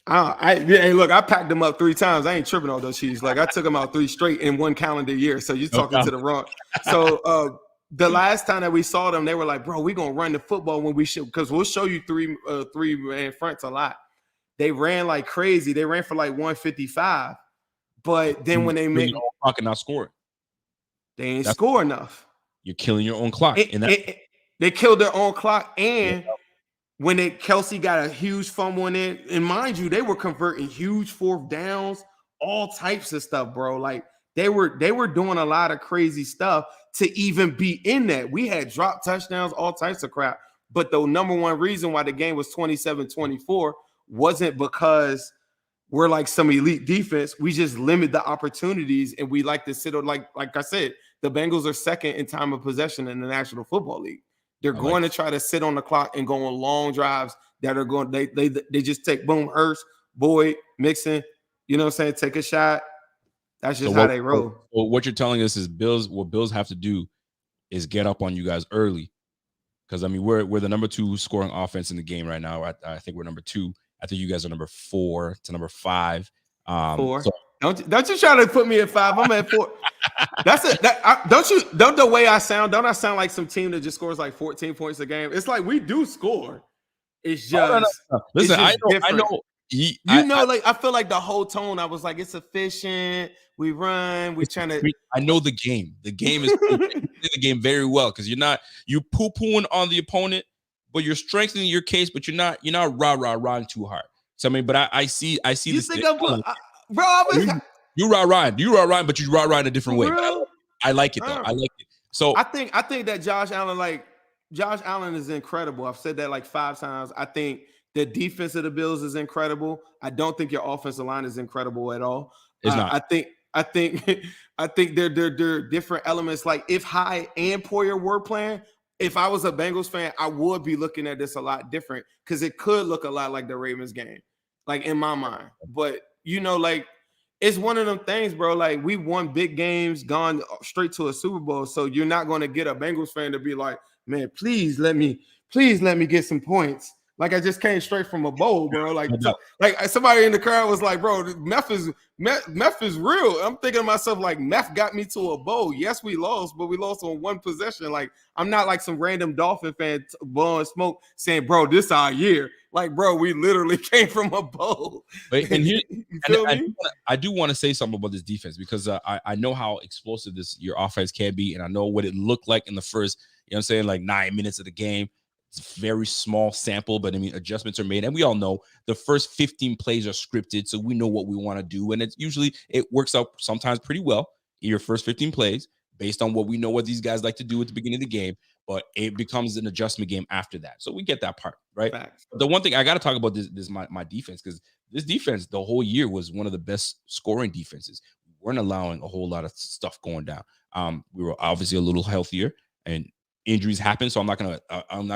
look, I packed them up 3 times. I ain't tripping on those Chiefs. Like I took them out 3 straight in 1 calendar year. So you're talking to the wrong. So the last time that we saw them, they were like, bro, we're gonna run the football when we should, because we'll show you 3 man fronts a lot. They ran like crazy. They ran for like 155. But then when they make clock and not score, they ain't score enough. You're killing your own clock. They killed their own clock. And when Kelsey got a huge fumble in it, and mind you, they were converting huge 4th downs, all types of stuff, bro. Like they were doing a lot of crazy stuff to even be in that. We had drop touchdowns, all types of crap. But the number one reason why the game was 27-24 wasn't because we're like some elite defense. We just limit the opportunities, and we like to sit on like I said, the Bengals are second in time of possession in the National Football League. They're going to try to sit on the clock and go on long drives that are going. They just take boom, Hurst, Boyd, Mixon. You know what I'm saying? Take a shot. That's just how they roll. Well, what you're telling us is what Bills have to do is get up on you guys early, because I mean we're the number 2 scoring offense in the game right now. I think we're number 2. I think you guys are number 4 to number 5. 4. So, don't you try to put me at 5. I'm at 4. Don't the way I sound? Don't I sound like some team that just scores like 14 points a game? It's like we do score. It's just no. Listen. I know. Like I feel like the whole tone. I was like, it's efficient. We run. We're trying to. I know the game. The game is the game very well because you're poo-pooing on the opponent, but you're strengthening your case. But you're not rah-rah-rahing too hard. So I mean, but I see. You this think bro? You rah-rahing, but you rah-rahing a different way. I like it though. I like it. So I think that Josh Allen is incredible. I've said that like 5 times. I think the defense of the Bills is incredible. I don't think your offensive line is incredible at all. It's not. I think they're different elements. Like if High and Poyer were playing, if I was a Bengals fan, I would be looking at this a lot different because it could look a lot like the Ravens game, like in my mind. But like it's one of them things, bro. Like we won big games, gone straight to a Super Bowl. So you're not going to get a Bengals fan to be like, man, please let me get some points. Like I just came straight from a bowl, bro. Like somebody in the crowd was like, bro, meth is real. I'm thinking to myself, like, meth got me to a bowl. Yes, we lost, but we lost on 1 possession. Like I'm not like some random Dolphin fan blowing smoke saying, bro, this our year. Like, bro, we literally came from a bowl. And here, You feel me? I do want to say something about this defense because I know how explosive your offense can be, and I know what it looked like in the first, you know what I'm saying, like 9 minutes of the game. It's a very small sample, but I mean, adjustments are made, and we all know the first 15 plays are scripted, so we know what we want to do, and it works out sometimes pretty well in your first 15 plays based on what we know what these guys like to do at the beginning of the game, but it becomes an adjustment game after that. So we get that part, right? Facts. The one thing I got to talk about this my defense, because this defense the whole year was one of the best scoring defenses. We weren't allowing a whole lot of stuff going down. We were obviously a little healthier, and injuries happen, so I'm not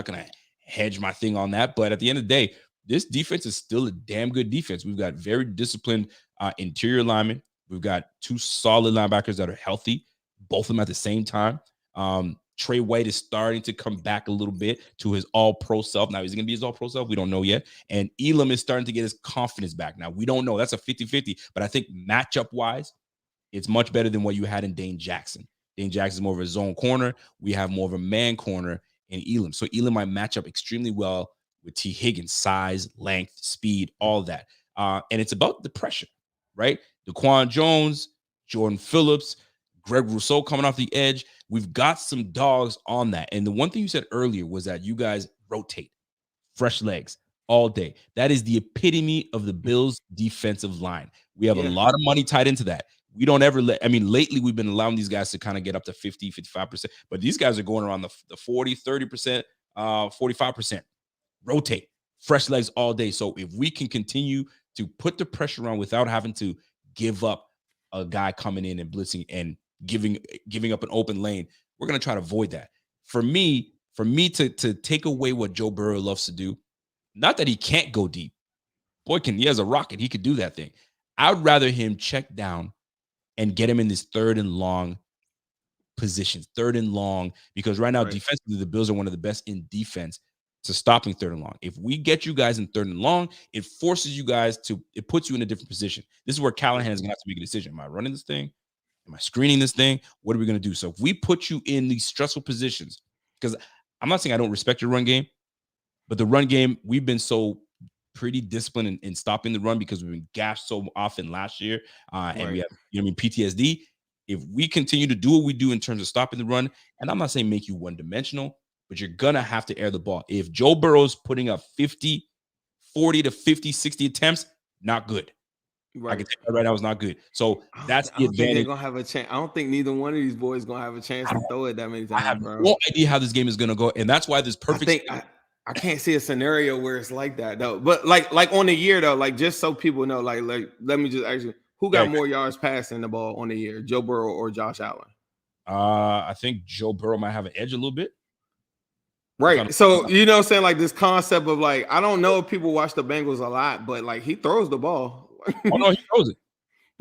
gonna hedge my thing on that. But at the end of the day, this defense is still a damn good defense. We've got very disciplined interior linemen. We've got two solid linebackers that are healthy, both of them at the same time. Trey White is starting to come back a little bit to his all-pro self. Now, is he going to be his all-pro self? We don't know yet. And Elam is starting to get his confidence back. Now, we don't know. That's a 50-50. But I think matchup-wise, it's much better than what you had in Dane Jackson. Dane Jackson is more of a zone corner. We have more of a man corner in Elam. So Elam might match up extremely well with T. Higgins, size, length, speed, all of that. And it's about the pressure, right? Daquan Jones, Jordan Phillips, Greg Rousseau coming off the edge. We've got some dogs on that. And the one thing you said earlier was that you guys rotate fresh legs all day. That is the epitome of the Bills defensive line. We have a lot of money tied into that. We don't ever lately we've been allowing these guys to kind of get up to 50, 55%, but these guys are going around the 40, 30%, 45%. Rotate fresh legs all day. So if we can continue to put the pressure on without having to give up a guy coming in and blitzing and giving up an open lane, we're going to try to avoid that. For me to take away what Joe Burrow loves to do, not that he can't go deep. Boy, he has a rocket. He could do that thing. I would rather him check down and get him in this third and long positions, third and long, because right now, defensively, the Bills are one of the best in defense to stopping third and long. If we get you guys in third and long, it forces you guys it puts you in a different position. This is where Callahan is going to have to make a decision. Am I running this thing? Am I screening this thing? What are we going to do? So if we put you in these stressful positions, because I'm not saying I don't respect your run game, but the run game, we've been so pretty disciplined in stopping the run because we've been gashed so often last year. And we have, PTSD. If we continue to do what we do in terms of stopping the run, and I'm not saying make you one-dimensional, but you're going to have to air the ball. If Joe Burrow's putting up 40 to 50, 60 attempts, not good. I can tell you right now, it's not good. So that's the advantage. Think they're gonna have a chance. I don't think neither one of these boys gonna have a chance to throw it that many times. I have bro. no idea how this game is gonna go, and that's why this perfect. I can't see a scenario where it's like that though. But like on the year though, like just so people know, like let me just ask you, who got more yards passing the ball on the year, Joe Burrow or Josh Allen? I think Joe Burrow might have an edge a little bit. Right. So, you know what I'm saying? Like this concept of like, I don't know if people watch the Bengals a lot, but like he throws the ball. Oh, no, he throws it.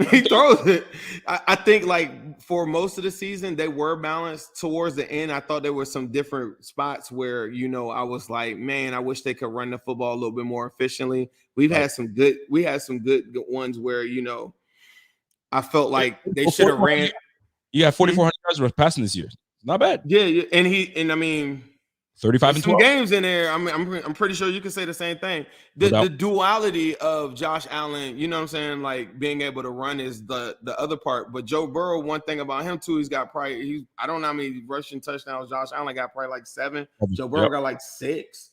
He throws it. I think like for most of the season, they were balanced. Towards the end, I thought there were some different spots where, I was like, man, I wish they could run the football a little bit more efficiently. We had some good ones where, I felt like they should have ran. You got 4,400 yards passing this year. Not bad. Yeah. And I mean, 35 and 12 games in there. I'm pretty sure you can say the same thing. The duality of Josh Allen, you know what I'm saying, like being able to run is the other part. But Joe Burrow, one thing about him too, I don't know how many rushing touchdowns Josh Allen got, probably like 7. Joe Burrow got like 6.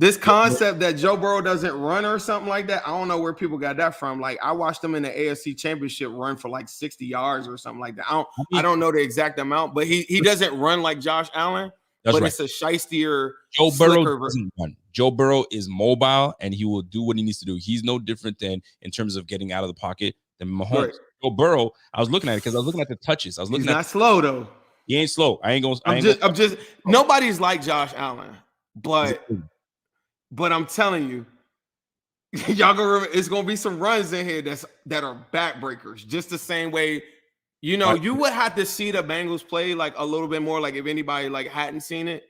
This concept that Joe Burrow doesn't run or something like that, I don't know where people got that from. Like I watched him in the AFC Championship run for like 60 yards or something like that. I don't know the exact amount, but he doesn't run like Josh Allen. It's a shystier. Joe Burrow doesn't run. Joe Burrow is mobile and he will do what he needs to do. He's no different than in terms of getting out of the pocket than Mahomes. Right. Joe Burrow, I was looking at it because I was looking at the touches. He's not slow though. He ain't slow. Nobody's like Josh Allen, but I'm telling you, y'all gonna remember, it's gonna be some runs in here that are backbreakers. Just the same way, you would have to see the Bengals play like a little bit more. Like if anybody like hadn't seen it,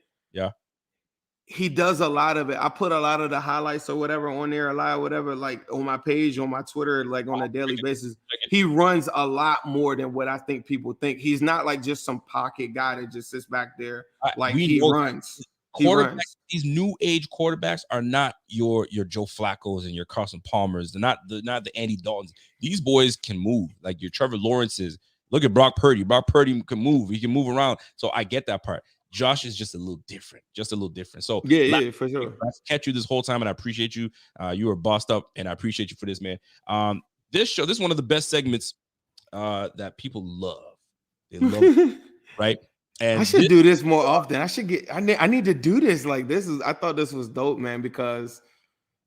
he does a lot of it. I put a lot of the highlights or whatever on there, like on my page, on my Twitter, like on a daily basis. He runs a lot more than what I think people think. He's not like just some pocket guy that just sits back there. He runs. He Quarterbacks, runs. these new age quarterbacks are not your Joe Flacco's and your Carson Palmers. They're not the Andy Daltons. These boys can move, like your Trevor Lawrences. Look at Brock Purdy. Brock Purdy can move. He can move around. So I get that part. Josh is just a little different. So Yeah, for sure. I catch you this whole time, and I appreciate you. You were bossed up, and I appreciate you for this, man. This is one of the best segments that people love. They love it, right? And I should do this more often. I need to do this. Like I thought this was dope, man, because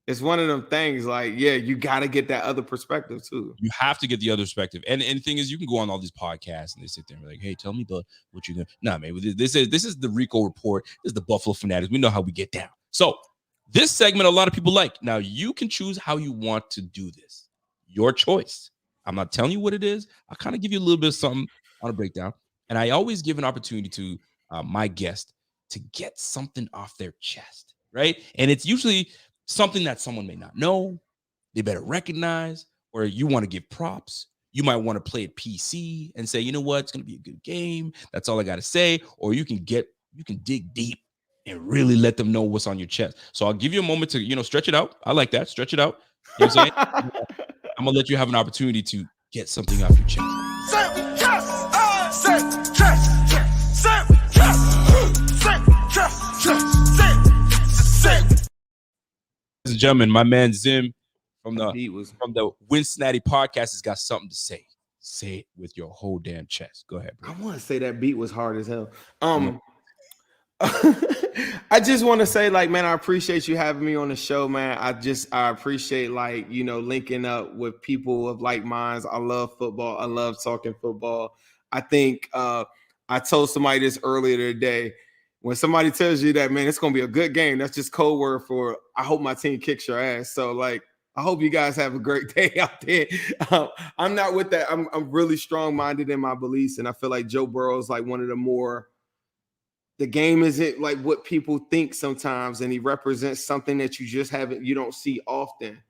it's one of them things like, yeah, you got to get that other perspective too. You have to get the other perspective. And the thing is, you can go on all these podcasts and they sit there and be like, hey, tell me what you're going to. Nah, man, this is the Rico Report. This is the Buffalo Fanatics. We know how we get down. So this segment, a lot of people like. Now, you can choose how you want to do this. Your choice. I'm not telling you what it is. I'll kind of give you a little bit of something on a breakdown. And I always give an opportunity to my guest to get something off their chest, right? And it's usually something that someone may not know, they better recognize, or you want to give props. You might want to play it PC and say, you know what, it's going to be a good game. That's all I got to say. Or you can dig deep and really let them know what's on your chest. So I'll give you a moment to, stretch it out. I like that. Stretch it out. You know what I'm saying? I'm going to let you have an opportunity to get something off your chest. Ladies and gentlemen, my man Zim from the Cincinnati podcast has got something to say. Say it with your whole damn chest. Go ahead, bro. I want to say that beat was hard as hell. I just want to say, like, man, I appreciate you having me on the show, man. I appreciate, like, linking up with people of like minds. I love football. I love talking football. I think I told somebody this earlier today. When somebody tells you that, man, it's going to be a good game, that's just code word for I hope my team kicks your ass. So, like, I hope you guys have a great day out there. I'm not with that. I'm really strong-minded in my beliefs, and I feel like Joe Burrow is like one of the more – the game isn't like what people think sometimes, and he represents something that you don't see often.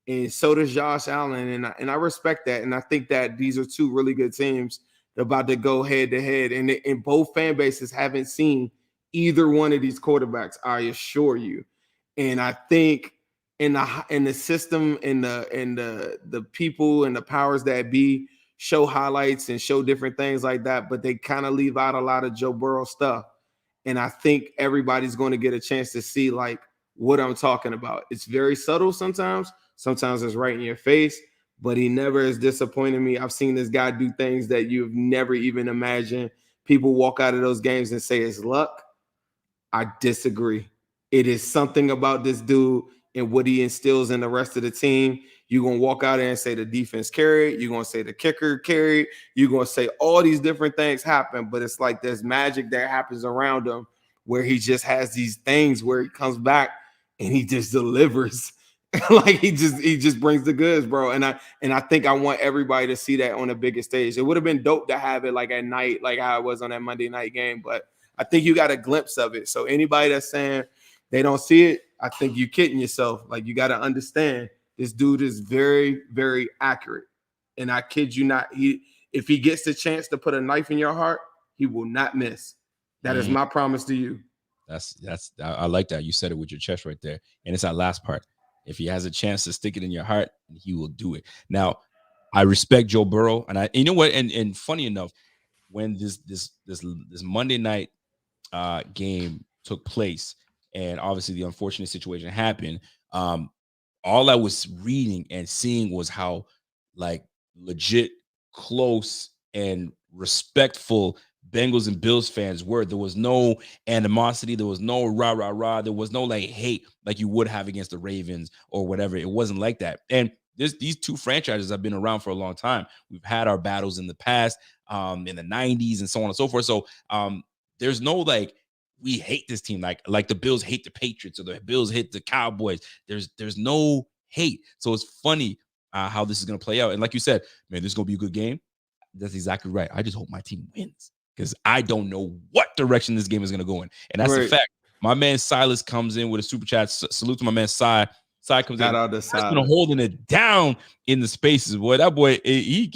And so does Josh Allen, and I respect that, and I think that these are two really good teams about to go head-to-head, and both fan bases haven't seen either one of these quarterbacks, I assure you. And I think in the system and the people and the powers that be show highlights and show different things like that, but they kind of leave out a lot of Joe Burrow stuff. And I think everybody's going to get a chance to see like what I'm talking about. It's very subtle sometimes. Sometimes it's right in your face, but he never has disappointed me. I've seen this guy do things that you've never even imagined. People walk out of those games and say it's luck. I disagree. It is something about this dude and what he instills in the rest of the team. You're going to walk out there and say the defense carried. You're going to say the kicker carried. You're going to say all these different things happen, but it's like there's magic that happens around him where he just has these things where he comes back and he just delivers. Like he just brings the goods, bro. And I think I want everybody to see that on the biggest stage. It would have been dope to have it like at night, like how it was on that Monday night game, but I think you got a glimpse of it. So anybody that's saying they don't see it, I think you're kidding yourself. Like you got to understand this dude is very, very accurate. And I kid you not, if he gets the chance to put a knife in your heart, he will not miss. That is my promise to you. I like that. You said it with your chest right there. And it's that last part. If he has a chance to stick it in your heart, he will do it. Now, I respect Joe Burrow, and you know what? And funny enough, when this Monday night game took place, and obviously the unfortunate situation happened, all I was reading and seeing was how like legit close and respectful Bengals and Bills fans were. There was no animosity. There was no rah. There was no like hate like you would have against the Ravens or whatever. It wasn't like that. And these two franchises have been around for a long time. We've had our battles in the past, in the 90s and so on and so forth. So there's no like, we hate this team like the Bills hate the Patriots or the Bills hate the Cowboys. There's no hate. So it's funny how this is going to play out. And like you said, man, this is going to be a good game. That's exactly right. I just hope my team wins because I don't know what direction this game is going to go in. And that's the fact. My man Silas comes in with a super chat. Salute to my man Cy. Cy comes in. He's been holding it down in the spaces. Boy, that boy, he's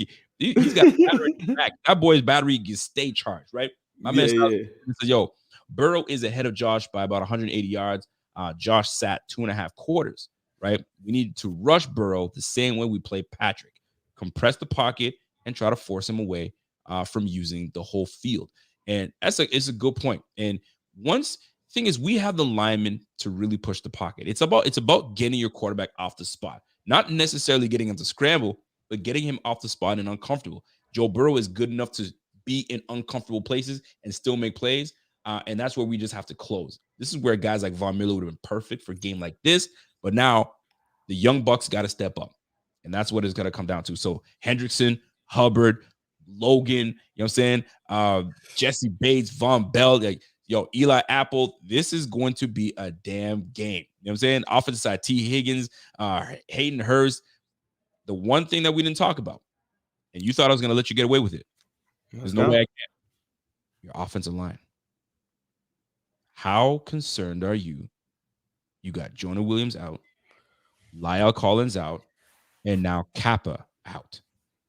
got battery back. That boy's battery gets stay charged, right? My man Silas says, yo, Burrow is ahead of Josh by about 180 yards. Josh sat 2.5 quarters, right? We need to rush Burrow the same way we play Patrick. Compress the pocket and try to force him away from using the whole field. And it's a good point. And once thing is, we have the linemen to really push the pocket. It's about getting your quarterback off the spot, not necessarily getting him to scramble, but getting him off the spot and uncomfortable. Joe Burrow is good enough to be in uncomfortable places and still make plays. And that's where we just have to close. This is where guys like Von Miller would have been perfect for a game like this. But now the young Bucks got to step up. And that's what it's going to come down to. So Hendrickson, Hubbard, Logan, you know what I'm saying? Jesse Bates, Von Bell, Eli Apple. This is going to be a damn game. You know what I'm saying? Offensive side, T. Higgins, Hayden Hurst. The one thing that we didn't talk about, and you thought I was going to let you get away with it. There's no way I can. Your offensive line. How concerned are you? You got Jonah Williams out, Lyle Collins out, and now Kappa out.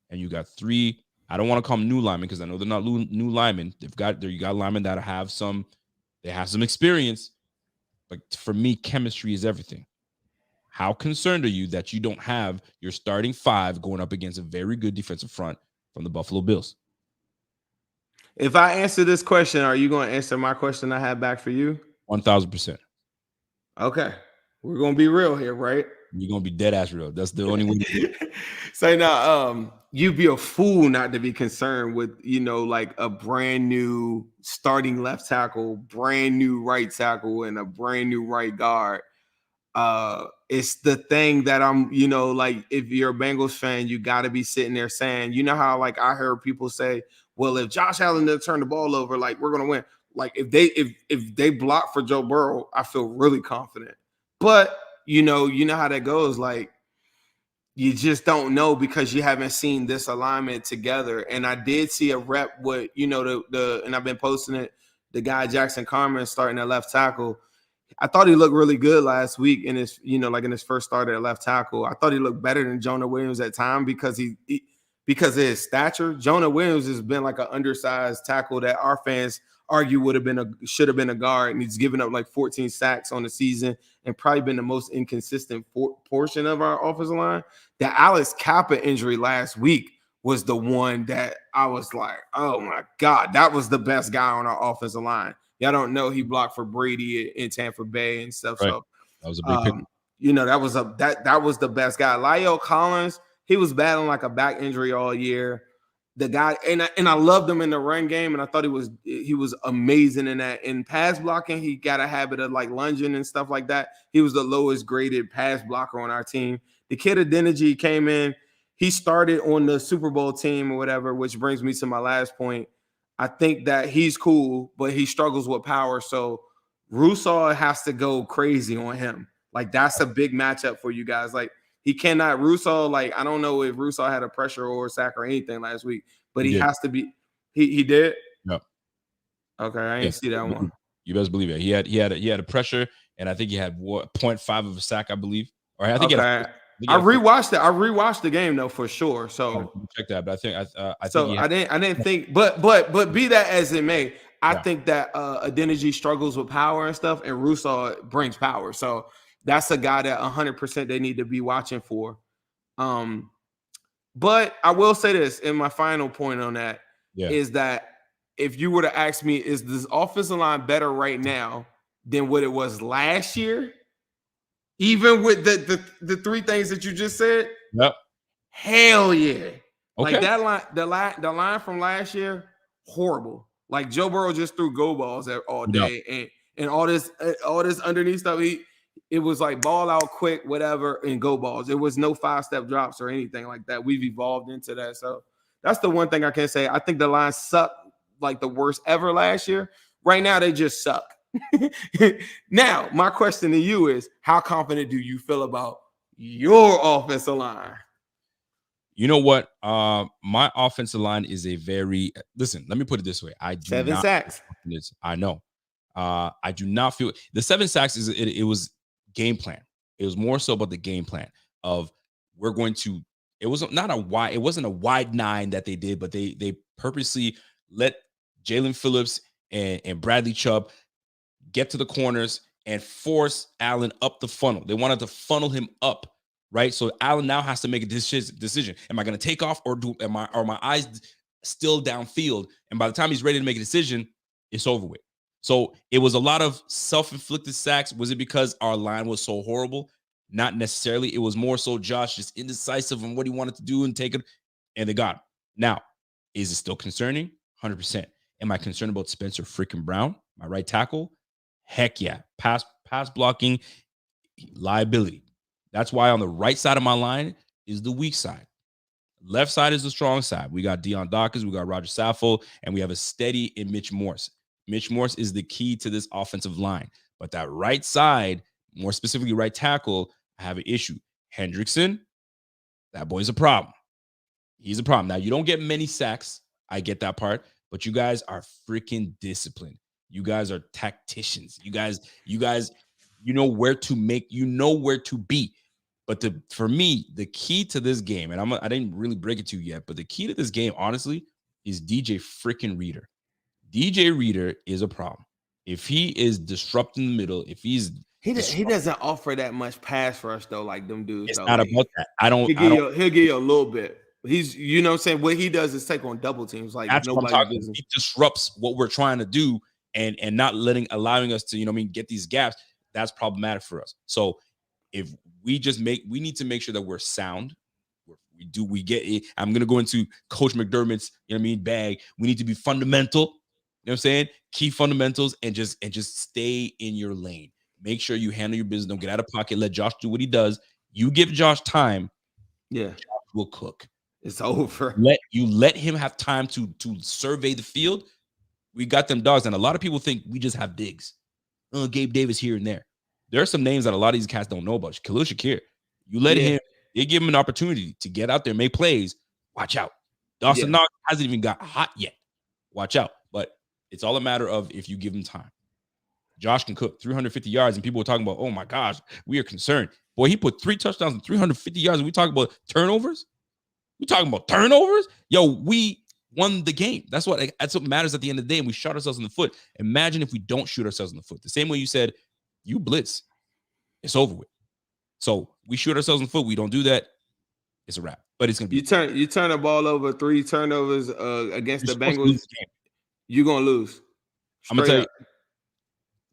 And you got 3, I don't want to call them new linemen because I know they're not new linemen. You got linemen that have some experience. But for me, chemistry is everything. How concerned are you that you don't have your starting 5 going up against a very good defensive front from the Buffalo Bills? If I answer this question, are you going to answer my question I have back for you? 1,000%. Okay. We're going to be real here, right? You're going to be dead ass real. That's the only way. So now, you'd be a fool not to be concerned with, like a brand new starting left tackle, brand new right tackle, and a brand new right guard. It's the thing that I'm, like if you're a Bengals fan, you got to be sitting there saying, how like I heard people say, well, if Josh Allen doesn't turn the ball over, like we're gonna win. Like if they block for Joe Burrow, I feel really confident. But you know how that goes. Like you just don't know because you haven't seen this alignment together. And I did see a rep with the and I've been posting it. The guy Jackson Carmen starting at left tackle. I thought he looked really good last week in his, like in his first start at left tackle. I thought he looked better than Jonah Williams at time because because of his stature. Jonah Williams has been like an undersized tackle that our fans argue should have been a guard, and he's given up like 14 sacks on the season and probably been the most inconsistent portion of our offensive line. The Alex Kappa injury last week was the one that I was like, oh my God, that was the best guy on our offensive line. Y'all don't know he blocked for Brady in Tampa Bay and stuff. Right. So that was a big pick. That was the best guy. Lyle Collins, he was battling like a back injury all year. The guy, and I loved him in the run game, and I thought he was amazing in that. In pass blocking, he got a habit of like lunging and stuff like that. He was the lowest graded pass blocker on our team. The kid Adeniji came in. He started on the Super Bowl team or whatever, which brings me to my last point. I think that he's cool, but he struggles with power. So Russo has to go crazy on him. Like that's a big matchup for you guys. Like he cannot Russo. Like I don't know if Russo had a pressure or a sack or anything last week, but he has to be. He did. Yep. Okay, I didn't see that one. You best believe it. He had a pressure, and I think he had 0.5 of a sack, I believe. Or I think I rewatched it. I rewatched the game though for sure. So check that. But I think I didn't think. But be that as it may, I think that Adeniji struggles with power and stuff, and Russo brings power. So that's a guy that 100% they need to be watching for. But I will say this, and my final point on that is that if you were to ask me, is this offensive line better right now than what it was last year? Even with the 3 things that you just said? Yep. Hell yeah. Okay. Like that line, the line from last year, horrible. Like Joe Burrow just threw go balls all day and all this underneath stuff. It was like ball out quick, whatever, and go balls. It was no 5-step drops or anything like that. We've evolved into that. So that's the one thing I can say. I think the line sucked like the worst ever last year. Right now, they just suck. Now, my question to you is, how confident do you feel about your offensive line? You know what? My offensive line is a very listen. Let me put it this way: I do 7 sacks. I know. I do not feel the 7 sacks is it was game plan. It was more so about the game plan of we're going to. It wasn't a wide 9 that they did, but they purposely let Jalen Phillips and Bradley Chubb get to the corners, and force Allen up the funnel. They wanted to funnel him up, right? So Allen now has to make a decision. Am I going to take off, or are my eyes still downfield? And by the time he's ready to make a decision, it's over with. So it was a lot of self-inflicted sacks. Was it because our line was so horrible? Not necessarily. It was more so Josh just indecisive on what he wanted to do and take it, and they got him. Now, is it still concerning? 100%. Am I concerned about Spencer freaking Brown, my right tackle? Heck yeah. Pass blocking, liability. That's why on the right side of my line is the weak side. Left side is the strong side. We got Deion Dawkins, we got Roger Saffold, and we have a steady in Mitch Morse. Mitch Morse is the key to this offensive line. But that right side, more specifically right tackle, I have an issue. Hendrickson, that boy's a problem. He's a problem. Now, you don't get many sacks. I get that part. But you guys are freaking disciplined. You guys are tacticians. You guys, you know where to make, you know where to be. But for me, the key to this game, and I didn't really break it to you yet, but the key to this game, honestly, is DJ freaking Reader. DJ Reader is a problem. If he is disrupting the middle, if he doesn't offer that much pass rush though, like them dudes. It's though. not Like, about that. He'll give you a little bit. He's, you know what I'm saying? What he does is take on double teams. Like that's nobody what I'm talking. He disrupts what we're trying to do and not allowing us to, you know what I mean, get these gaps. That's problematic for us. So if we need to make sure that we're sound. We get it. I'm gonna go into Coach McDermott's, you know what I mean, bag. We need to be fundamental. You know what I'm saying? Key fundamentals and just stay in your lane. Make sure you handle your business. Don't get out of pocket. Let Josh do what he does. You give Josh time. Yeah, Josh will cook. It's over. Let him have time to survey the field. We got them dogs, and a lot of people think we just have bigs. Gabe Davis here and there. There are some names that a lot of these cats don't know about. Khalil Shakir. You let him. They give him an opportunity to get out there, make plays. Watch out. Dawson Knox hasn't even got hot yet. Watch out. But it's all a matter of if you give him time. Josh can cook 350 yards, and people are talking about, oh my gosh, we are concerned. Boy, he put 3 touchdowns and 350 yards, and we talk about turnovers. We talking about turnovers? Yo, we won the game. That's what matters at the end of the day, and we shot ourselves in the foot. Imagine if we don't shoot ourselves in the foot. The same way you said, you blitz, it's over with. So we shoot ourselves in the foot. We don't do that. It's a wrap. But it's gonna be. You turn the ball over 3 turnovers against the Bengals. You're gonna lose. I'm gonna tell you.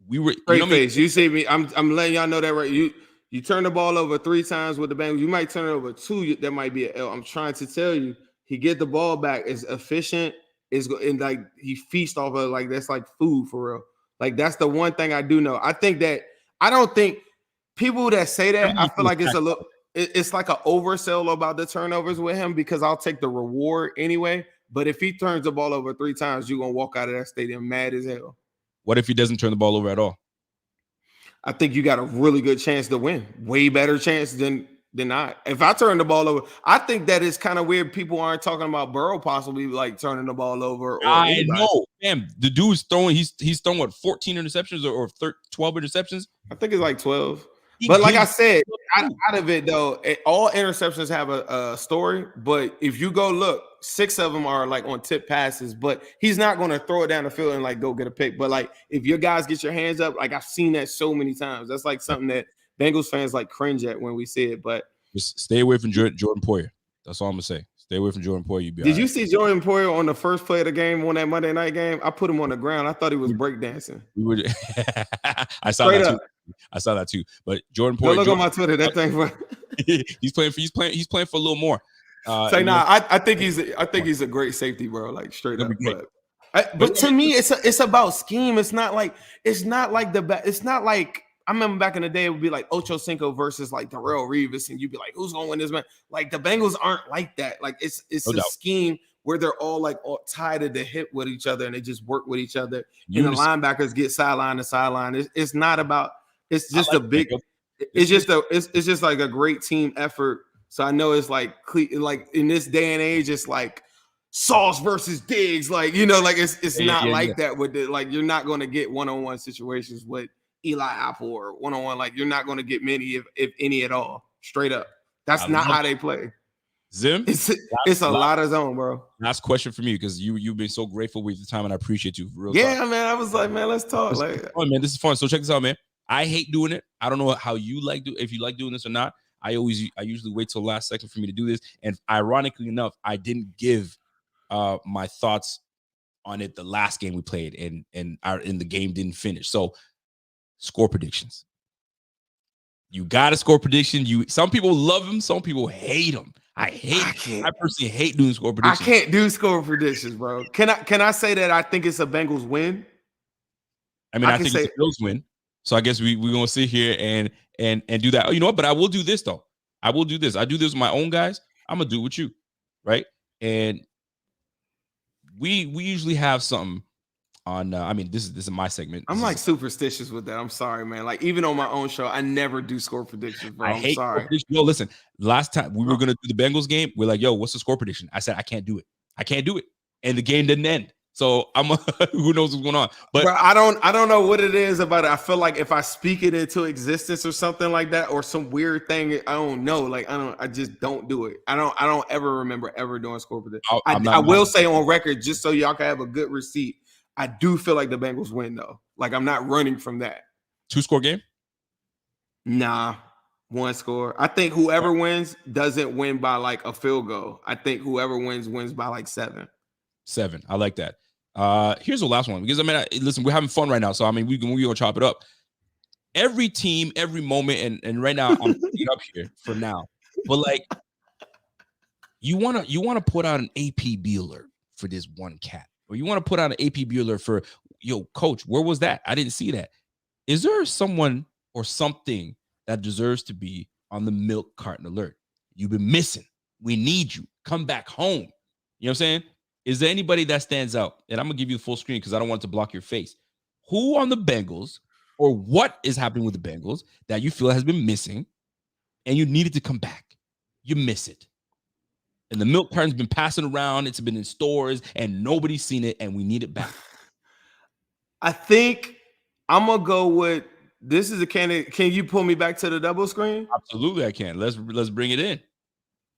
We were straight face. You see me. I'm letting y'all know that right. You turn the ball over 3 times with the Bengals. You might turn it over 2. That might be an L. I'm trying to tell you. He get the ball back. It's efficient. And like he feasts off of, like, that's like food for real. Like that's the one thing I do know. I don't think people that say that, I feel like it's like an oversell about the turnovers with him, because I'll take the reward anyway. But if he turns the ball over 3 times, you're gonna walk out of that stadium mad as hell. What if he doesn't turn the ball over at all? I think you got a really good chance to win. Way better chance than not. If I turn the ball over, I think that it's kind of weird. People aren't talking about Burrow possibly like turning the ball over. I know, man. The dude's throwing. He's thrown what, 14 interceptions or 12 interceptions? I think it's like 12. But like I said, out of it though, all interceptions have a story. But if you go look, 6 of them are like on tip passes. But he's not going to throw it down the field and like go get a pick. But like if your guys get your hands up, like I've seen that so many times. That's like something that Bengals fans like cringe at when we see it. But just stay away from Jordan Poyer. That's all I'm gonna say. Stay away from Jordan Poyer. Did you see Jordan Poyer on the first play of the game on that Monday night game? I put him on the ground. I thought he was breakdancing. I saw that too. I saw that too. But Jordan Poyer. Look on my Twitter. That thing. He's playing for a little more. I think he's a great safety, bro. Like straight up. But to me, it's about scheme. It's not like I remember back in the day, it would be like Ocho Cinco versus like Darrelle Revis, and you'd be like, who's gonna win this man? Like the Bengals aren't like that. Like it's a scheme where they're all like all tied at the hip with each other, and they just work with each other. And the linebackers get sideline to sideline. It's not about. It's just It's just like a great team effort. So I know it's like in this day and age, it's like Sauce versus Diggs. Like like it's not like that with like you're not going to get one-on-one situations with Eli Apple or one-on-one. Like you're not going to get many, if any at all. Straight up, that's not how they play. Zim, It's a lot of zone, bro. last question for me, because you've been so grateful with the time, and I appreciate you. Real Yeah, talk. man. I was like, man, let's talk. This Like, is fun, man. This is fun. So check this out, man. I hate doing it. I don't know how you if you like doing this or not. I usually wait till last second for me to do this. And ironically enough, I didn't give my thoughts on it the last game we played, and the game didn't finish. So score predictions. You got a score prediction. Some people love them, some people hate them. I personally hate doing score predictions. I can't do score predictions, bro. Can I say that I think it's a Bengals win? I mean, I think it's a Bills win. So I guess we're gonna sit here and do that. Oh, you know what? But I will do this though. I will do this. I do this with my own guys. I'm gonna do it with you, right? And we usually have something on. I mean, this is my segment. I'm like superstitious with that. I'm sorry, man. Like even on my own show, I never do score predictions, bro. I'm sorry. Yo, listen. Last time we were gonna do the Bengals game, we're like, yo, what's the score prediction? I said I can't do it. I can't do it, and the game didn't end. So who knows what's going on? But bro, I don't know what it is about it. I feel like if I speak it into existence or something like that, or some weird thing, I don't know. Like I just don't do it. I don't ever remember ever doing score prediction. I will say on record, just so y'all can have a good receipt, I do feel like the Bengals win though. Like I'm not running from that. 2-score game? Nah, 1 score. I think whoever wins doesn't win by like a field goal. I think whoever wins by like 7. 7. I like that. Here's the last one, because I mean, listen, we're having fun right now, so I mean, we're gonna chop it up. Every team, every moment, and right now I'm picking up here for now. But like, you wanna put out an APB alert for this one cat, or you want to put out an APB alert for, yo, coach, where was that? I didn't see that. Is there someone or something that deserves to be on the milk carton alert? You've been missing. We need you. Come back home. You know what I'm saying? Is there anybody that stands out? And I'm going to give you the full screen because I don't want it to block your face. Who on the Bengals, or what is happening with the Bengals that you feel has been missing and you needed to come back? You miss it. And the milk carton's been passing around. It's been in stores and nobody's seen it, and we need it back. I think I'm going to go with, this is a candidate. Can you pull me back to the double screen? Absolutely, I can. Let's bring it in.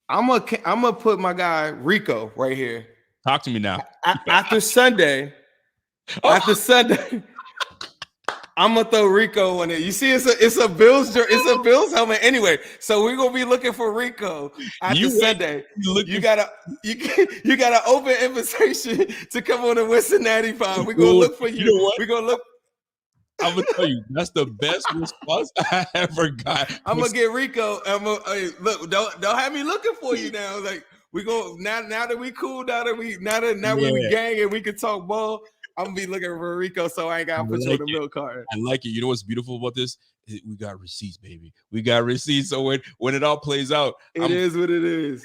I'm gonna put my guy Rico right here. Talk to me now. After Sunday, I'm gonna throw Rico in it. You see, it's a Bills helmet anyway. So we're gonna be looking for Rico after Sunday. You got an open invitation to come on the Cincinnati Pod. We're gonna look for you. You know what? We're gonna look. I'm gonna tell you, that's the best response I ever got. I'm gonna get Rico. Look, don't have me looking for you now. Like we go now that we cool, now we gang and we can talk ball. I'm gonna be looking for Rico, so I ain't gotta put you on the milk card. I like it. You know what's beautiful about this? We got receipts, baby. We got receipts. So when it all plays out, it is what it is.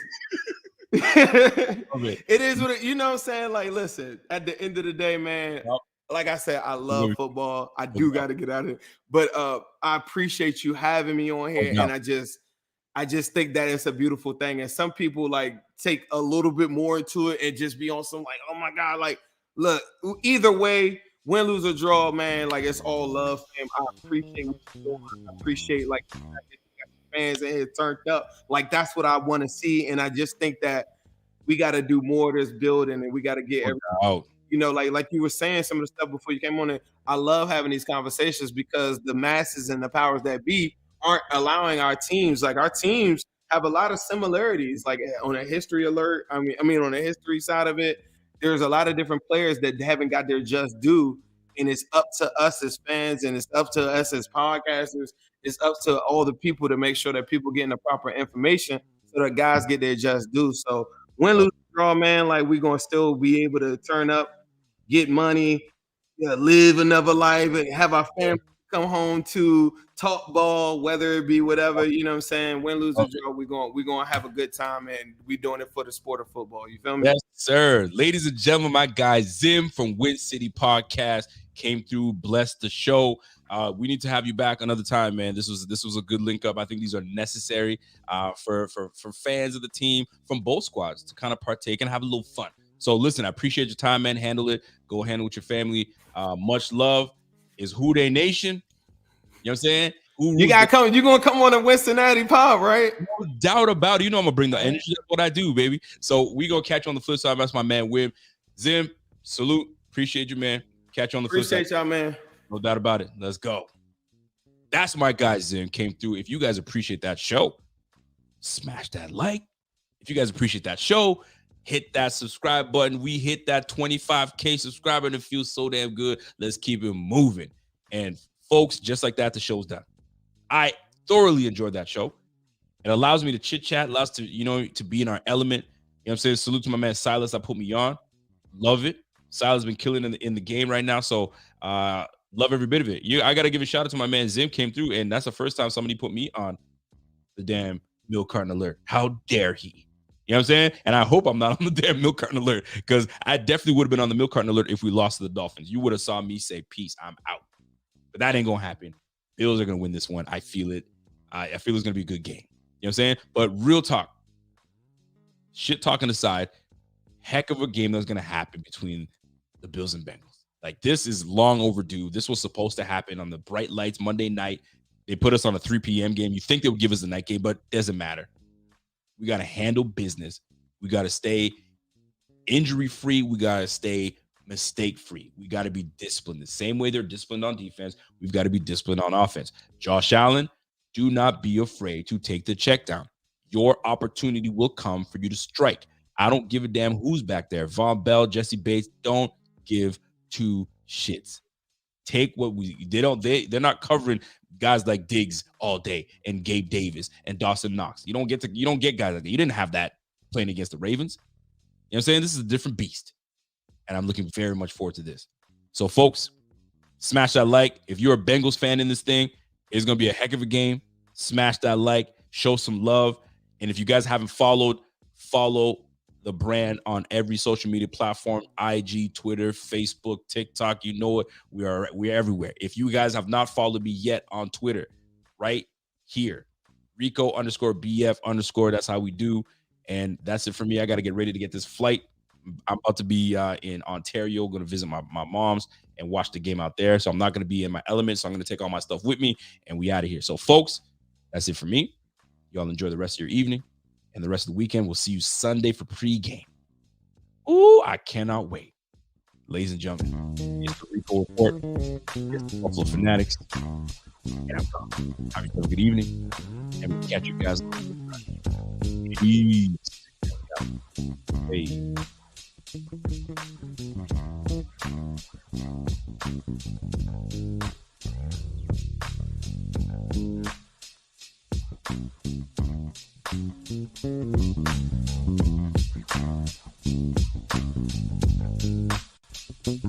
It is what it, you know what I'm saying? Like, listen, at the end of the day, man. Yep. Like I said, I love football. I do got to get out of it, but I appreciate you having me on here, and I just think that it's a beautiful thing. And some people like take a little bit more into it and just be on some like, oh my god, like look, either way, win, lose or draw, man, like it's all love, fam. I appreciate what you're doing. I appreciate like fans in here turned up. Like that's what I want to see, and I just think that we got to do more of this building, and we got to get everything out. You know, like you were saying some of the stuff before you came on it. I love having these conversations because the masses and the powers that be aren't allowing our teams. Like our teams have a lot of similarities. Like on a history alert, I mean on the history side of it, there's a lot of different players that haven't got their just due. And it's up to us as fans, and it's up to us as podcasters. It's up to all the people to make sure that people getting the proper information so that guys get their just due. So win, lose, draw, man, like we're gonna still be able to turn up, get money, live another life, and have our family come home to talk ball, whether it be whatever, you know what I'm saying? Win, lose, or draw, we're gonna have a good time, and we doing it for the sport of football. You feel me? Yes, sir. Ladies and gentlemen, my guy Zim from Win City Podcast came through, blessed the show. We need to have you back another time, man. This was a good link up. I think these are necessary for fans of the team from both squads to kind of partake and have a little fun. So listen, I appreciate your time, man. Handle it. Go handle with your family. Much love. Is Who Dey Nation. You know what I'm saying? You gotta come. You're gonna come on a Cincinnati Pod, right? No doubt about it. You know I'm gonna bring the energy. That's what I do, baby. So we gonna catch you on the flip side. That's my man Wim. Zim, salute. Appreciate you, man. Catch you on the flip side. Appreciate y'all, man. No doubt about it. Let's go. That's my guy Zim came through. If you guys appreciate that show, smash that like. If you guys appreciate that show, hit that subscribe button. We hit that 25K subscriber and it feels so damn good. Let's keep it moving. And folks, just like that, the show's done. I thoroughly enjoyed that show. It allows me to chit chat, allows to, to be in our element. You know what I'm saying? Salute to my man Silas that put me on. Love it. Silas been killing in the game right now. So love every bit of it. I got to give a shout out to my man Zim came through, and that's the first time somebody put me on the damn milk carton alert. How dare he? You know what I'm saying? And I hope I'm not on the damn milk carton alert, because I definitely would have been on the milk carton alert if we lost to the Dolphins. You would have saw me say, peace, I'm out. But that ain't going to happen. Bills are going to win this one. I feel it. I feel it's going to be a good game. You know what I'm saying? But real talk, shit talking aside, heck of a game that's going to happen between the Bills and Bengals. Like, this is long overdue. This was supposed to happen on the bright lights Monday night. They put us on a 3 p.m. game. You think they would give us a night game, but it doesn't matter. We got to handle business. We got to stay injury-free. We got to stay mistake-free. We got to be disciplined. The same way they're disciplined on defense, we've got to be disciplined on offense. Josh Allen, do not be afraid to take the check down. Your opportunity will come for you to strike. I don't give a damn who's back there. Von Bell, Jesse Bates, don't give two shits. Take what they're not covering guys like Diggs all day and Gabe Davis and Dawson Knox. You don't get guys like that. You didn't have that playing against the Ravens. You know what I'm saying? This is a different beast. And I'm looking very much forward to this. So, folks, smash that like. If you're a Bengals fan in this thing, it's going to be a heck of a game. Smash that like. Show some love. And if you guys haven't followed, follow the brand on every social media platform, IG, Twitter, Facebook, TikTok. You know it. We're everywhere. If you guys have not followed me yet on Twitter, right here, Rico _BF_. That's how we do. And that's it for me. I got to get ready to get this flight. I'm about to be in Ontario, going to visit my mom's and watch the game out there. So I'm not going to be in my element. So I'm going to take all my stuff with me and we out of here. So, folks, that's it for me. Y'all enjoy the rest of your evening and the rest of the weekend. We'll see you Sunday for pregame. Ooh, I cannot wait. Ladies and gentlemen, it's the Rico Report. It's the Buffalo Fanatics. And I'm gone. Have a good evening. And we'll catch you guys later. Peace. Hey.